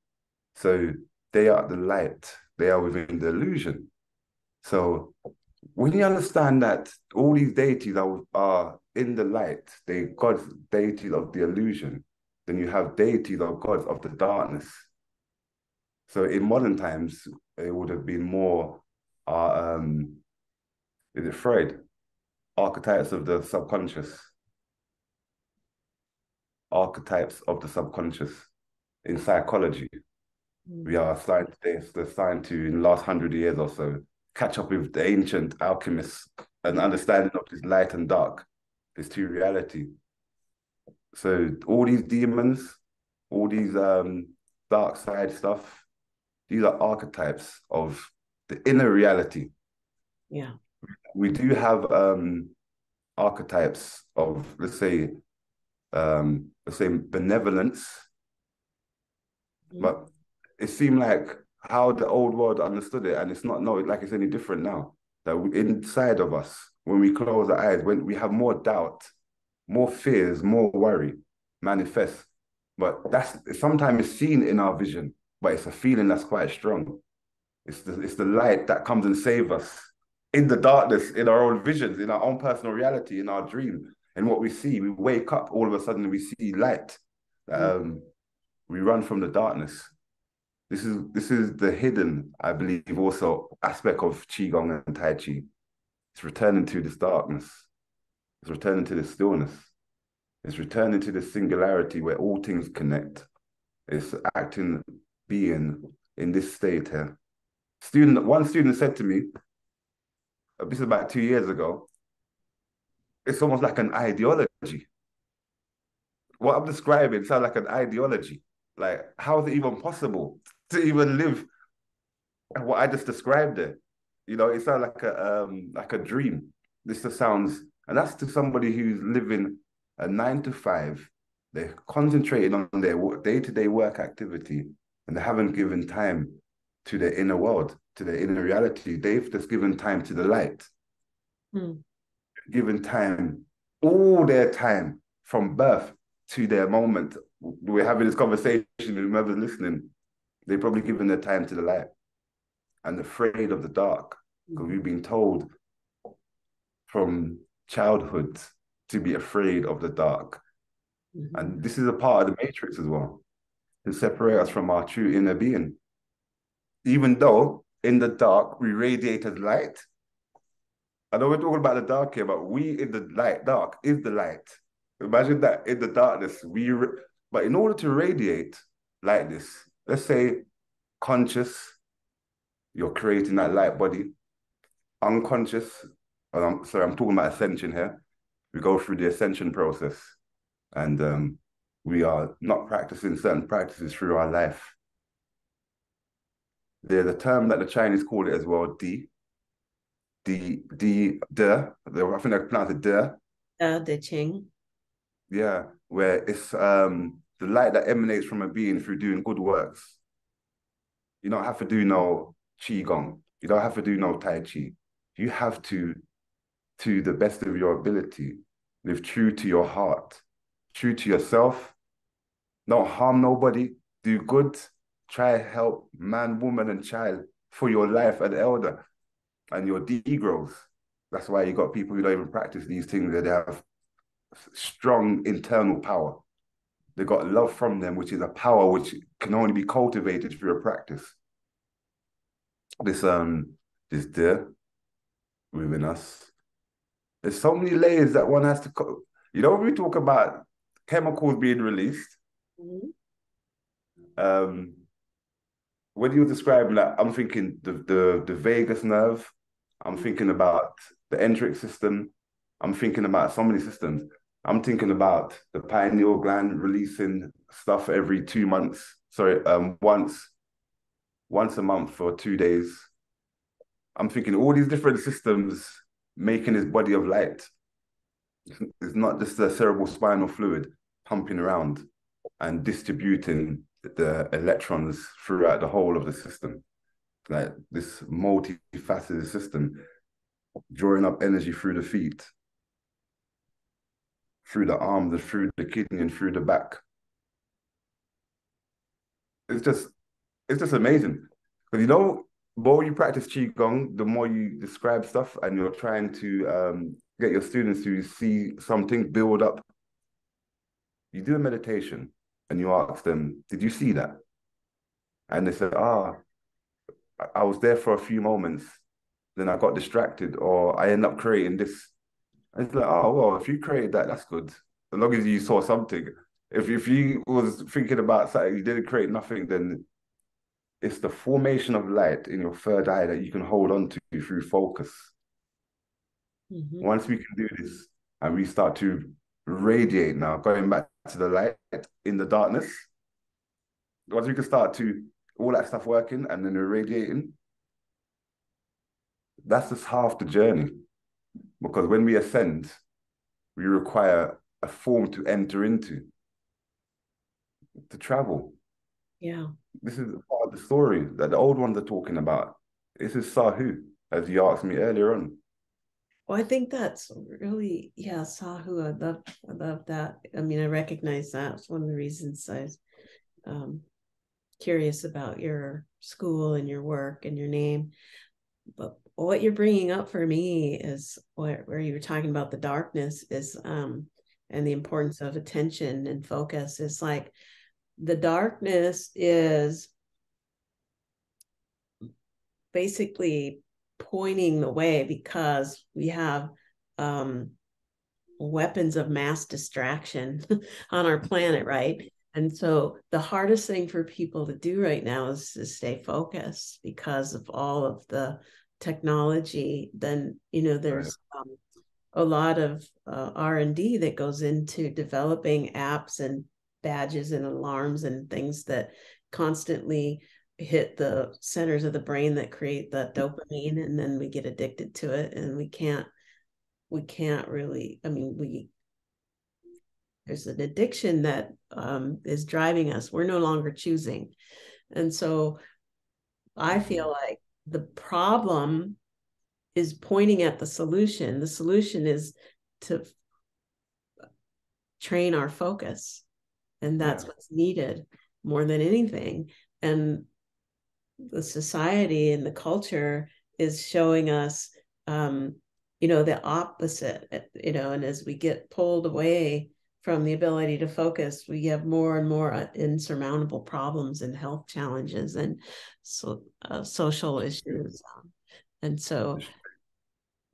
So they are the light. They are within the illusion. So when you understand that all these deities are in the light, they gods, deities of the illusion. Then you have deities or gods of the darkness. So in modern times, it would have been more, is it Freud? Archetypes of the subconscious. Archetypes of the subconscious in psychology. We are starting to, in the last 100 years or so, catch up with the ancient alchemists and understanding of this light and dark, this two reality. So all these demons, all these dark side stuff, these are archetypes of the inner reality. Yeah. We do have archetypes of, let's say benevolence, but it seemed like how the old world understood it, and it's not like it's any different now. That inside of us, when we close our eyes, when we have more doubt, more fears, more worry manifest. But that's sometimes it's seen in our vision, but it's a feeling that's quite strong. It's the light that comes and saves us in the darkness, in our own visions, in our own personal reality, in our dream. And what we see, we wake up, all of a sudden we see light. We run from the darkness. This is the hidden, I believe, also aspect of Qigong and Tai Chi. It's returning to this darkness. It's returning to this stillness. It's returning to this singularity where all things connect. It's acting, being in this state here. One student said to me, this is about 2 years ago, it's almost like an ideology. What I'm describing sounds like an ideology. Like, how is it even possible to even live what I just described there? You know, it sounds like a dream. This just sounds, and that's to somebody who's living a 9 to 5. They're concentrating on their day-to-day work activity, and they haven't given time to their inner world, to their inner reality. They've just given time to the light. Given time, all their time from birth to their moment. We're having this conversation, whoever's listening, they've probably given their time to the light and afraid of the dark, because we've been told from childhood to be afraid of the dark. And this is a part of the matrix as well, to separate us from our true inner being. Even though in the dark we radiate as light. I know we're talking about the dark here, but we in the light, dark is the light. Imagine that in the darkness, but in order to radiate like this, let's say conscious, you're creating that light body. Unconscious, I'm talking about ascension here. We go through the ascension process, and we are not practicing certain practices through our life. There's a term that the Chinese call it as well, I think I pronounce it de. De Qing. Yeah, where it's the light that emanates from a being through doing good works. You don't have to do no Qigong. You don't have to do no Tai Chi. You have to the best of your ability, live true to your heart, true to yourself, don't harm nobody, do good, try help man, woman, and child for your life and elder and your degrowth. That's why you got people who don't even practice these things, that they have strong internal power. They got love from them, which is a power which can only be cultivated through a practice. This there within us. There's so many layers that one has to, when we talk about chemicals being released, when you were describing that, I'm thinking the vagus nerve, I'm thinking about the enteric system, I'm thinking about so many systems. I'm thinking about the pineal gland releasing stuff every 2 months. Sorry, once a month for 2 days. I'm thinking all these different systems making his body of light. It's not just the cerebral spinal fluid pumping around and distributing the electrons throughout the whole of the system. Like this multifaceted system, drawing up energy through the feet, through the arms, through the kidney, and through the back. It's just amazing. Because the more you practice Qigong, the more you describe stuff and you're trying to get your students to see something build up. You do a meditation and you ask them, did you see that? And they said, I was there for a few moments, then I got distracted, or I end up creating this. And it's like, oh, well, if you created that, that's good. As long as you saw something. If you was thinking about something, you didn't create nothing, then it's the formation of light in your third eye that you can hold on to through focus. Mm-hmm. Once we can do this and we start to radiate now, going back to the light in the darkness, once we can start to all that stuff working and then irradiating, that's just half the journey. Because when we ascend, we require a form to enter into, to travel. Yeah. This is part of the story that the old ones are talking about. This is Sahu, as you asked me earlier on. Well, I think that's really, yeah, Sahu. I love that. I mean, I recognize that. It's one of the reasons I was curious about your school and your work and your name. But what you're bringing up for me is where you were talking about the darkness is, and the importance of attention and focus is like the darkness is basically pointing the way because we have weapons of mass distraction on our planet, right? And so the hardest thing for people to do right now is to stay focused because of all of the technology. Then, there's a lot of R&D that goes into developing apps and badges and alarms and things that constantly hit the centers of the brain that create the dopamine, and then we get addicted to it, and we can't really, there's an addiction that is driving us. We're no longer choosing. And so I feel like the problem is pointing at the solution. The solution is to train our focus. And that's what's needed more than anything. And the society and the culture is showing us, the opposite, and as we get pulled away from the ability to focus, we have more and more insurmountable problems and health challenges and social issues. And so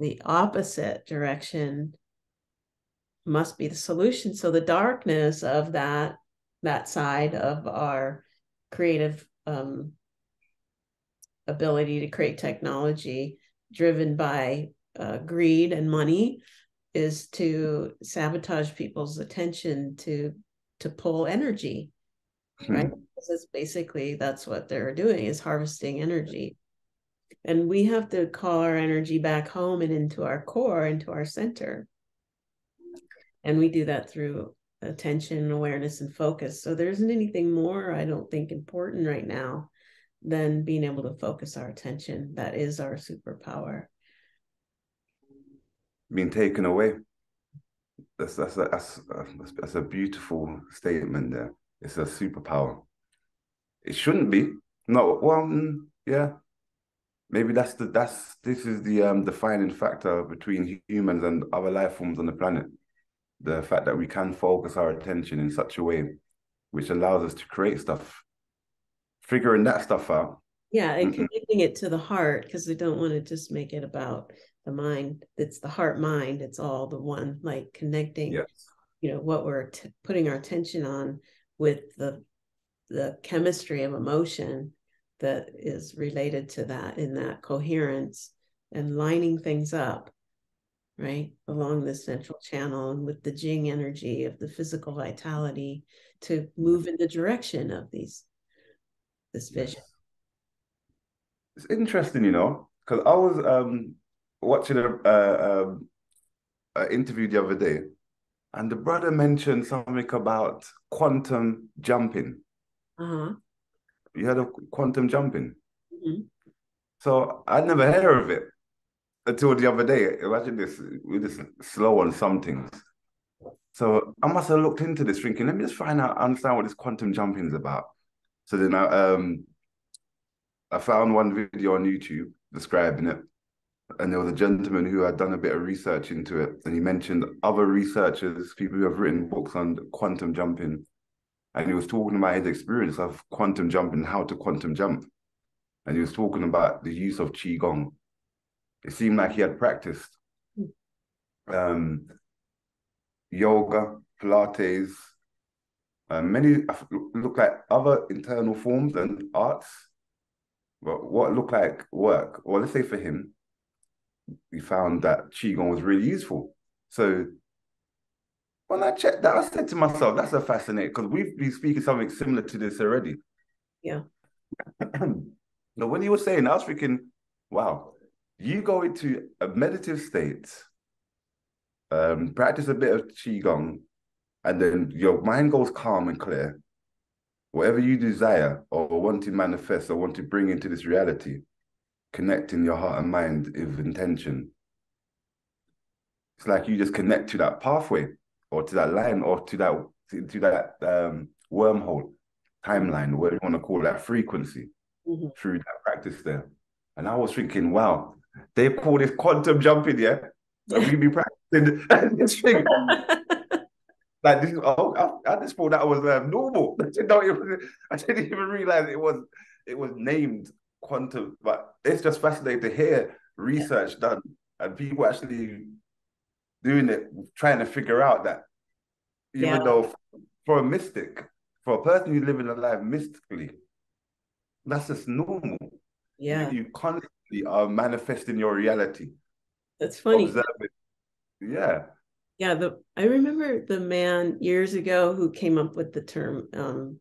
the opposite direction must be the solution. So the darkness of that side of our creative ability to create technology driven by greed and money is to sabotage people's attention to pull energy, right? Because basically that's what they're doing, is harvesting energy. And we have to call our energy back home and into our core, into our center. And we do that through attention, awareness, and focus. So there isn't anything more, I don't think, important right now than being able to focus our attention. That is our superpower. Being taken away. That's a beautiful statement there. It's a superpower. It shouldn't be. No, well, yeah. Maybe this is the defining factor between humans and other life forms on the planet. The fact that we can focus our attention in such a way which allows us to create stuff. Figuring that stuff out. Yeah, and connecting it to the heart, because we don't want to just make it about the mind. It's the heart mind. It's all the one, like connecting, what we're putting our attention on with the chemistry of emotion that is related to that, in that coherence, and lining things up, right, along the central channel, and with the Jing energy of the physical vitality to move in the direction of this vision. It's interesting, because I was watching an interview the other day, and the brother mentioned something about quantum jumping. You heard of quantum jumping? Mm-hmm. So I'd never heard of it until the other day. Imagine this, we're just slow on some things. So I must have looked into this thinking, let me just understand what this quantum jumping is about. So then I found one video on YouTube describing it. and there was a gentleman who had done a bit of research into it, and he mentioned other researchers, people who have written books on quantum jumping, and he was talking about his experience of quantum jumping, how to quantum jump, and he was talking about the use of qigong. It seemed like he had practiced um, yoga, Pilates, many look like other internal forms and arts, but what looked like work, or let's say for him, we found that qigong was really useful. So when I checked that, I said to myself, that's a fascinating, because we've been speaking something similar to this already. Yeah. But when you were saying, I was thinking, wow, you go into a meditative state, practice a bit of qigong, and then your mind goes calm and clear. Whatever you desire or want to manifest or want to bring into this reality, connecting your heart and mind with intention. It's like you just connect to that pathway or to that line or to that wormhole, timeline, whatever you want to call that, frequency, through that practice there. And I was thinking, wow, they call this quantum jumping, yeah? And we be practicing this thing. Like this, I just thought that was normal. I didn't even realize it was named quantum. But it's just fascinating to hear research done and people actually doing it, trying to figure out that even though for a mystic, for a person who's living a life mystically, that's just normal. Yeah. You constantly are manifesting your reality. That's funny. Observe it. Yeah. Yeah, I remember the man years ago who came up with the term,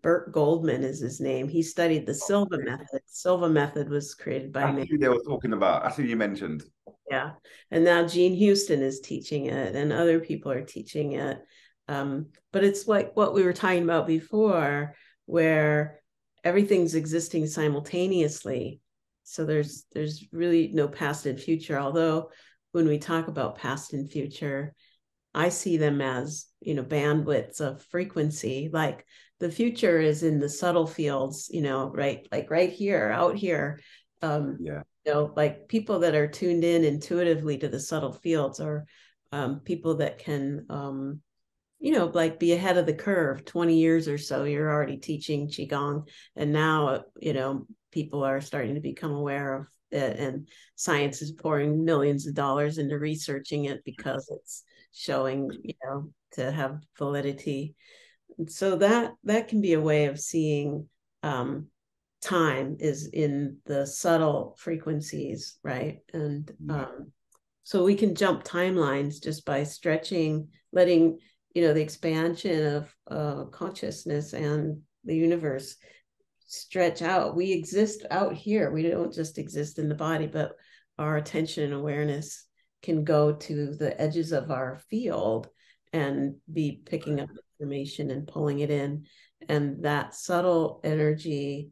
Burt Goldman is his name. He studied the Silva method. Silva method was created by That's who they were talking about. That's who you mentioned. Yeah. And now Gene Houston is teaching it and other people are teaching it. But it's like what we were talking about before, where everything's existing simultaneously. So there's really no past and future. Although when we talk about past and future, I see them as, bandwidths of frequency. Like the future is in the subtle fields, right? Like right here, out here. Yeah. Like people that are tuned in intuitively to the subtle fields are people that can, like be ahead of the curve. 20 years or so, you're already teaching Qigong. And now, people are starting to become aware of it. And science is pouring millions of dollars into researching it because it's showing, to have validity. And so that can be a way of seeing time is in the subtle frequencies, right? And so we can jump timelines just by stretching, letting, the expansion of consciousness and the universe stretch out. We exist out here. We don't just exist in the body, but our attention and awareness can go to the edges of our field and be picking up information and pulling it in. And that subtle energy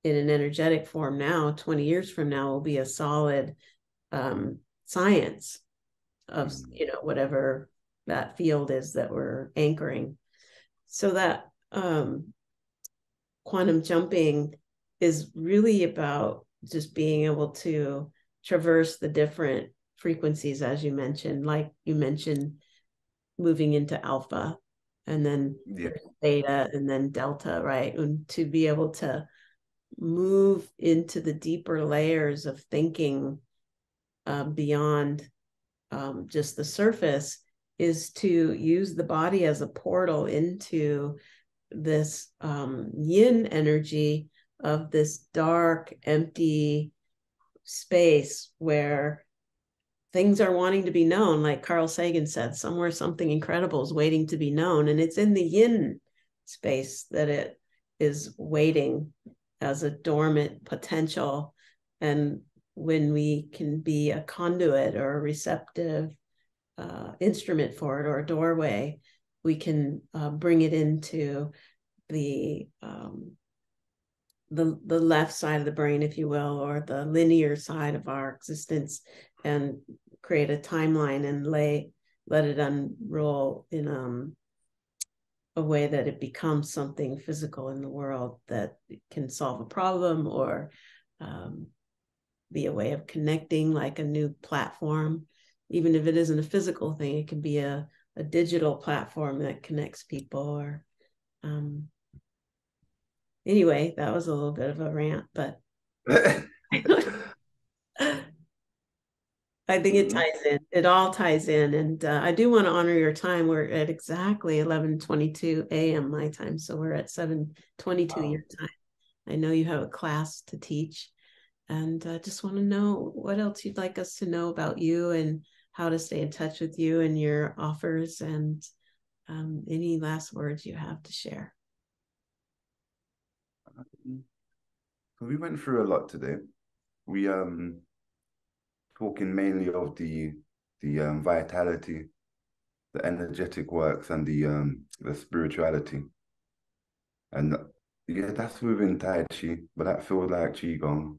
in an energetic form now, 20 years from now, will be a solid science of, whatever that field is that we're anchoring. So that quantum jumping is really about just being able to traverse the different frequencies, as you mentioned, like you mentioned, moving into alpha and then beta and then delta, right? And to be able to move into the deeper layers of thinking beyond just the surface is to use the body as a portal into this yin energy of this dark, empty space where things are wanting to be known. Like Carl Sagan said, somewhere something incredible is waiting to be known. And it's in the yin space that it is waiting as a dormant potential. And when we can be a conduit or a receptive instrument for it or a doorway, we can bring it into the left side of the brain, if you will, or the linear side of our existence, and create a timeline and let it unroll in a way that it becomes something physical in the world that can solve a problem or be a way of connecting, like a new platform. Even if it isn't a physical thing, it can be a digital platform that connects people. Or anyway, that was a little bit of a rant, but I think it ties in. It all ties in. And I do want to honor your time. We're at exactly 11:22 a.m. my time. So we're at 7:22 your time. I know you have a class to teach. And just want to know what else you'd like us to know about you and how to stay in touch with you and your offers, and any last words you have to share. We went through a lot today. We talking mainly of the vitality, the energetic works, and the spirituality. And yeah, that's within Tai Chi, but that feels like Qigong.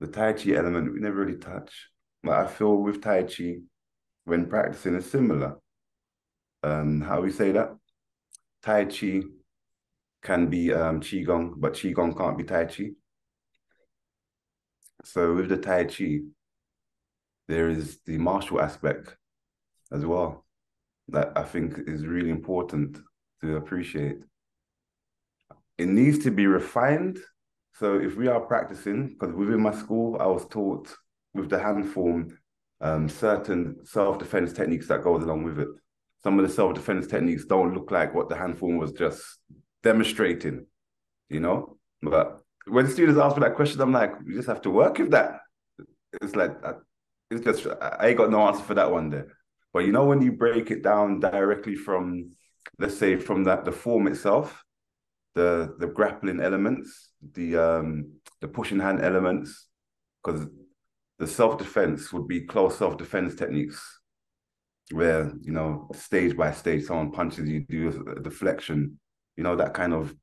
The Tai Chi element we never really touch. But I feel with Tai Chi, when practicing, is similar. How we say that? Tai Chi can be Qigong, but Qigong can't be Tai Chi. So with the Tai Chi, there is the martial aspect as well that I think is really important to appreciate. It needs to be refined. So if we are practicing, because within my school, I was taught with the hand form certain self-defense techniques that goes along with it. Some of the self-defense techniques don't look like what the hand form was just demonstrating, you know? But when students ask me that question, I'm like, you just have to work with that. It's like, it's just, I ain't got no answer for that one there. But you know, when you break it down directly from, let's say, from the form itself, the grappling elements, the pushing hand elements, because the self-defense would be close self-defense techniques where, you know, stage by stage, someone punches you, do a deflection, you know, that kind of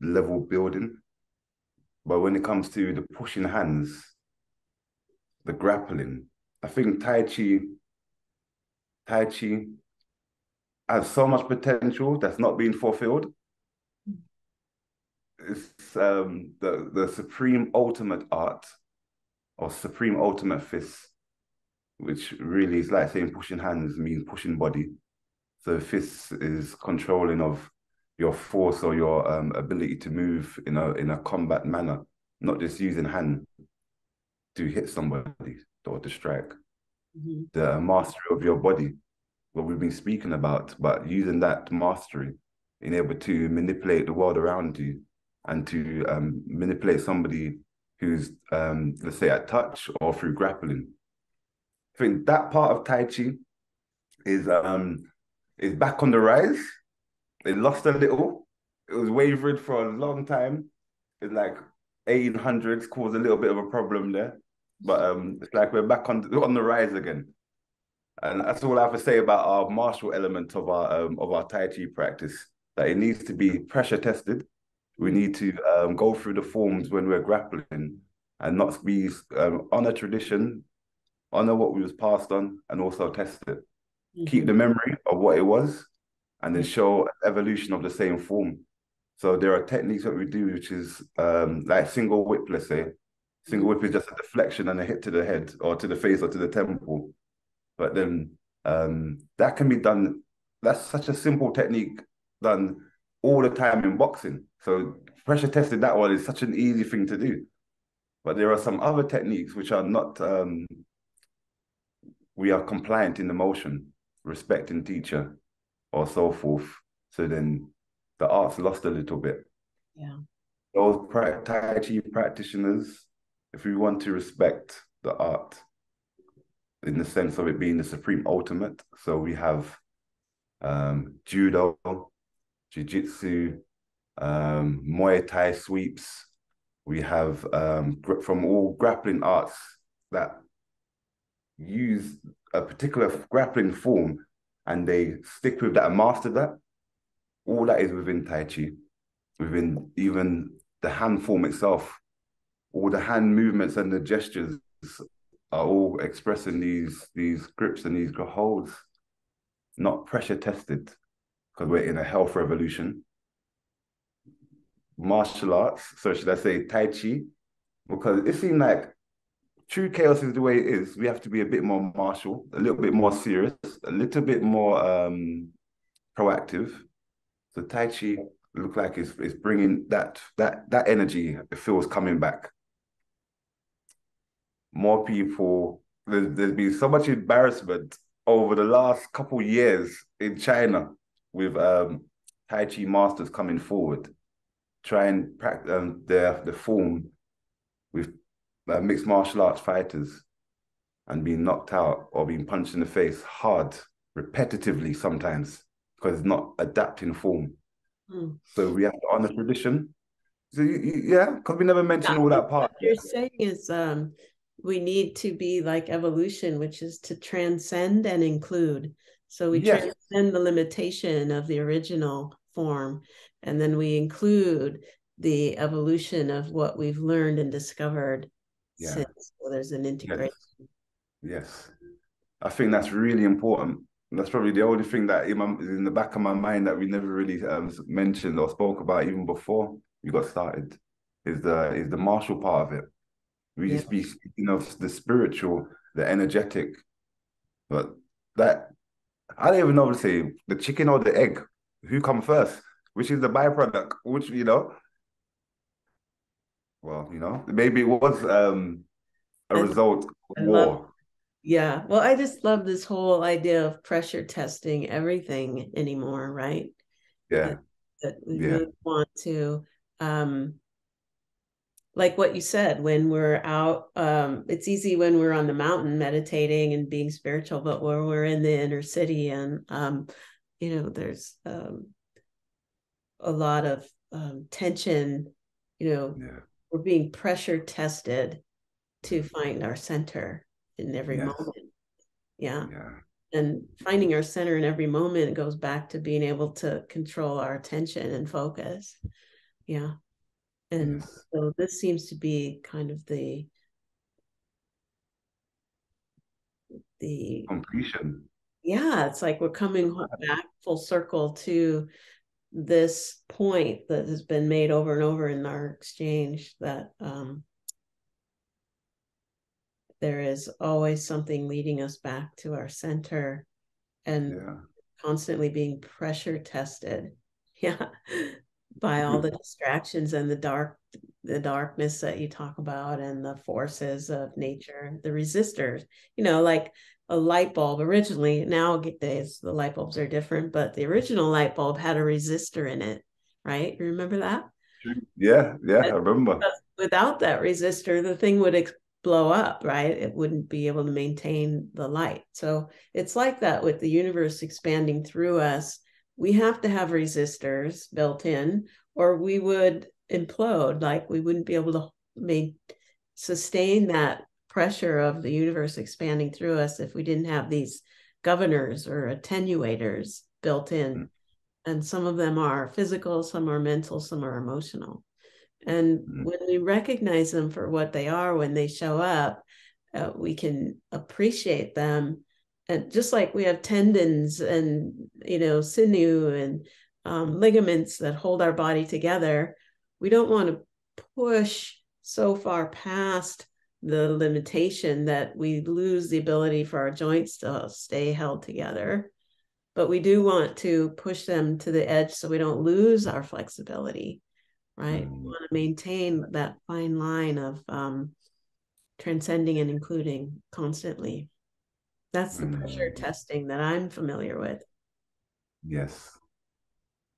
level building. But when it comes to the pushing hands, the grappling, I think Tai Chi has so much potential that's not being fulfilled. It's the supreme ultimate art, or supreme ultimate fist, which really is like saying pushing hands means pushing body. So fist is controlling of your force or your ability to move in a combat manner, not just using hand to hit somebody or to strike. Mm-hmm. The mastery of your body, what we've been speaking about, but using that mastery, being able to manipulate the world around you and to manipulate somebody who's, let's say, at touch or through grappling. I think that part of Tai Chi is back on the rise. It lost a little. It was wavering for a long time. It's like 1800s caused a little bit of a problem there. But it's like we're back on the rise again. And that's all I have to say about our martial element of our Tai Chi practice, that it needs to be pressure tested. We need to go through the forms when we're grappling and not be honor tradition, honor what we was passed on, and also test it. Mm-hmm. Keep the memory of what it was, and then show evolution of the same form. So there are techniques that we do, which is like single whip, let's say. Single whip is just a deflection and a hit to the head or to the face or to the temple. But then that can be done. That's such a simple technique done all the time in boxing. So pressure testing that one is such an easy thing to do. But there are some other techniques which are not, we are compliant in the motion, respecting teacher or so forth. So then the art's lost a little bit. Yeah. Those Tai Chi practitioners, if we want to respect the art in the sense of it being the supreme ultimate, so we have judo, jiu-jitsu, Muay Thai sweeps. We have from all grappling arts that use a particular grappling form and they stick with that and master that. All that is within Tai Chi, within even the hand form itself. All the hand movements and the gestures are all expressing these grips and these holds, not pressure tested, because we're in a health revolution. Martial arts, so should I say Tai Chi? Because it seemed like true chaos is the way it is. We have to be a bit more martial, a little bit more serious, a little bit more proactive. So Tai Chi look like it's bringing that energy. It feels coming back. More people. There's been so much embarrassment over the last couple years in China with Tai Chi masters coming forward, try and practice the form with mixed martial arts fighters and being knocked out or being punched in the face hard, repetitively sometimes because it's not adapting form. Mm. So we have to honor tradition. So yeah, because we never mentioned all that part. What you're saying is we need to be like evolution, which is to transcend and include. So we Yes, transcend the limitation of the original form, and then we include the evolution of what we've learned and discovered yeah, since. So there's an yes, integration. yes. I think that's really important. That's probably the only thing that in the back of my mind that we never really mentioned or spoke about even before we got started is the martial part of it. We Yeah. just be speaking of the spiritual, the energetic, but that I don't even know what to say, the chicken or the egg, who come first, which is the byproduct, which well, maybe it was a I, result of I love, war. yeah. Well, I just love this whole idea of pressure testing everything anymore, right? Yeah, That, that we yeah, really want to like what you said, when we're out, it's easy when we're on the mountain meditating and being spiritual, but when we're in the inner city and there's a lot of tension, yeah, we're being pressure tested to find our center in every yes, moment. Yeah. yeah, And finding our center in every moment goes back to being able to control our attention and focus. Yeah. And yes. so this seems to be kind of the Completion. yeah, it's like we're coming back full circle to this point that has been made over and over in our exchange, that there is always something leading us back to our center and Yeah. constantly being pressure tested. Yeah. By all the distractions and the darkness that you talk about and the forces of nature, the resistors, like a light bulb originally. Nowadays the light bulbs are different, but the original light bulb had a resistor in it, right? You remember that? Yeah, yeah, I And remember. without that resistor, the thing would blow up, right? It wouldn't be able to maintain the light. So it's like that with the universe expanding through us. We have to have resistors built in, or we would implode. Like we wouldn't be able to sustain that pressure of the universe expanding through us if we didn't have these governors or attenuators built in. And some of them are physical, some are mental, some are emotional. And Mm. when we recognize them for what they are, when they show up, we can appreciate them. And just like we have tendons and, sinew and ligaments that hold our body together, we don't want to push so far past the limitation that we lose the ability for our joints to stay held together. But we do want to push them to the edge so we don't lose our flexibility, right? We Mm. want to maintain that fine line of transcending and including constantly. That's the pressure Mm. testing that I'm familiar with. Yes.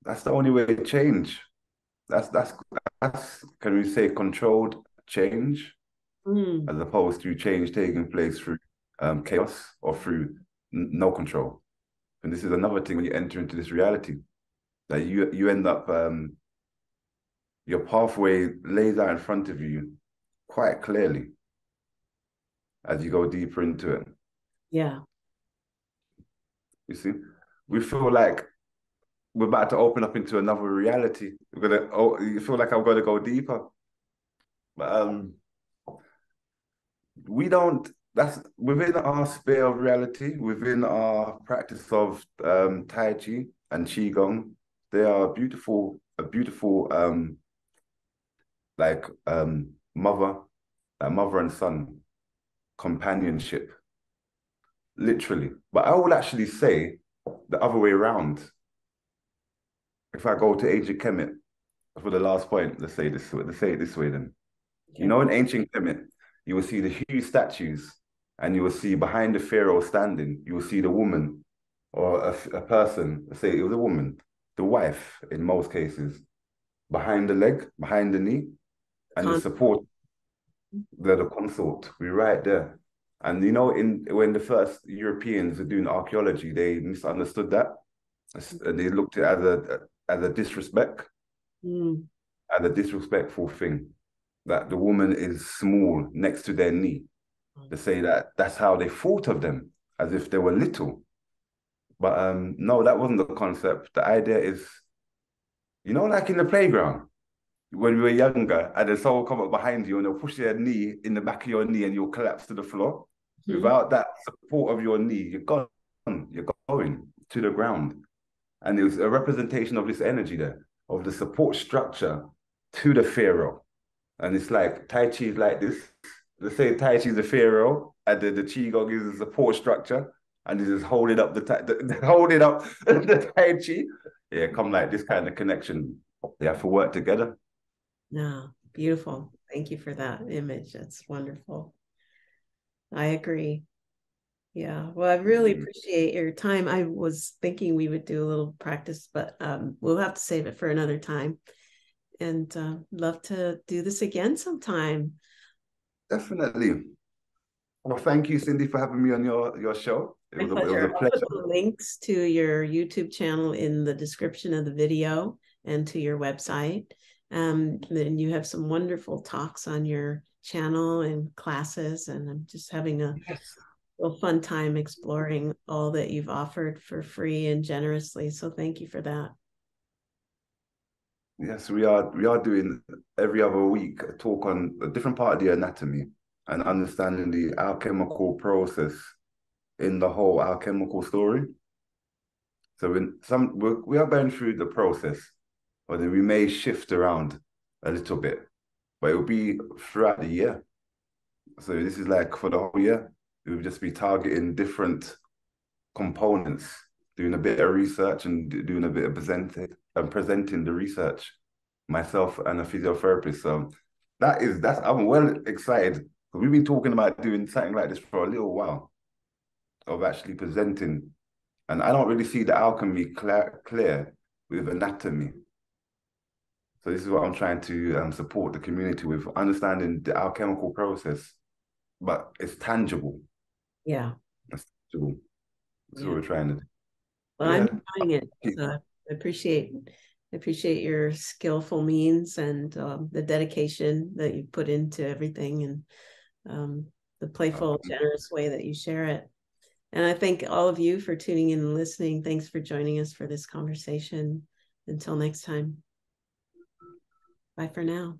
That's the only way to change. That's can we say controlled change Mm. as opposed to change taking place through chaos or through no control. And this is another thing when you enter into this reality that you end up your pathway lays out in front of you quite clearly as you go deeper into it. Yeah. You see, we feel like we're about to open up into another reality. We're gonna. Oh, you feel like I'm gonna go deeper, but we don't. That's within our sphere of reality, within our practice of Tai Chi and Qigong. They are a beautiful like mother and son. companionship, literally. But I will actually say the other way around. If I go to ancient Kemet for the last point, let's say it this way then. You Okay. know, in ancient Kemet, you will see the huge statues, and you will see behind the pharaoh standing, you will see the woman or a person, let's say it was a woman, the wife in most cases, behind the leg, behind the knee, and the support, the consort, we're right there. And you know, in when the first Europeans were doing archaeology, they misunderstood that. They looked at it as a disrespect, Mm. as a disrespectful thing, that the woman is small next to their knee. To say that that's how they thought of them, as if they were little. But no, that wasn't the concept. The idea is, you know, like in the playground when we were younger, and then someone come up behind you and they'll push their knee in the back of your knee and you'll collapse to the floor. Mm-hmm. Without that support of your knee, you're gone. You're going to the ground. And it was a representation of this energy there, of the support structure to the pharaoh. And it's like Tai Chi is like this. Let's say Tai Chi is the pharaoh, and the Qigong is the support structure, and this is holding up holding up the Tai Chi. Yeah, come like this kind of connection. They have to work together. No, beautiful. Thank you for that image. That's wonderful. I agree. Yeah. Well, I really appreciate your time. I was thinking we would do a little practice, but we'll have to save it for another time. And love to do this again sometime. Definitely. Well, thank you, Cindy, for having me on your show. My It was a pleasure. I'll put pleasure. the links to your YouTube channel in the description of the video and to your website. Then you have some wonderful talks on your channel and classes, and I'm just having a real fun time exploring all that you've offered for free and generously. So thank you for that. Yes, we are doing every other week a talk on a different part of the anatomy and understanding the alchemical process in the whole alchemical story. So we are going through the process, but then we may shift around a little bit, but it will be throughout the year. So this is like for the whole year, we will just be targeting different components, doing a bit of research and doing a bit of presenting the research myself and a physiotherapist. So that's I'm well excited. We've been talking about doing something like this for a little while, of actually presenting. And I don't really see the alchemy clear with anatomy. So this is what I'm trying to support the community with, understanding the alchemical process, but it's tangible. Yeah. It's tangible. That's what we're trying to do. Well, I'm enjoying it. So I appreciate your skillful means and the dedication that you put into everything, and the playful, generous way that you share it. And I thank all of you for tuning in and listening. Thanks for joining us for this conversation. Until next time. Bye for now.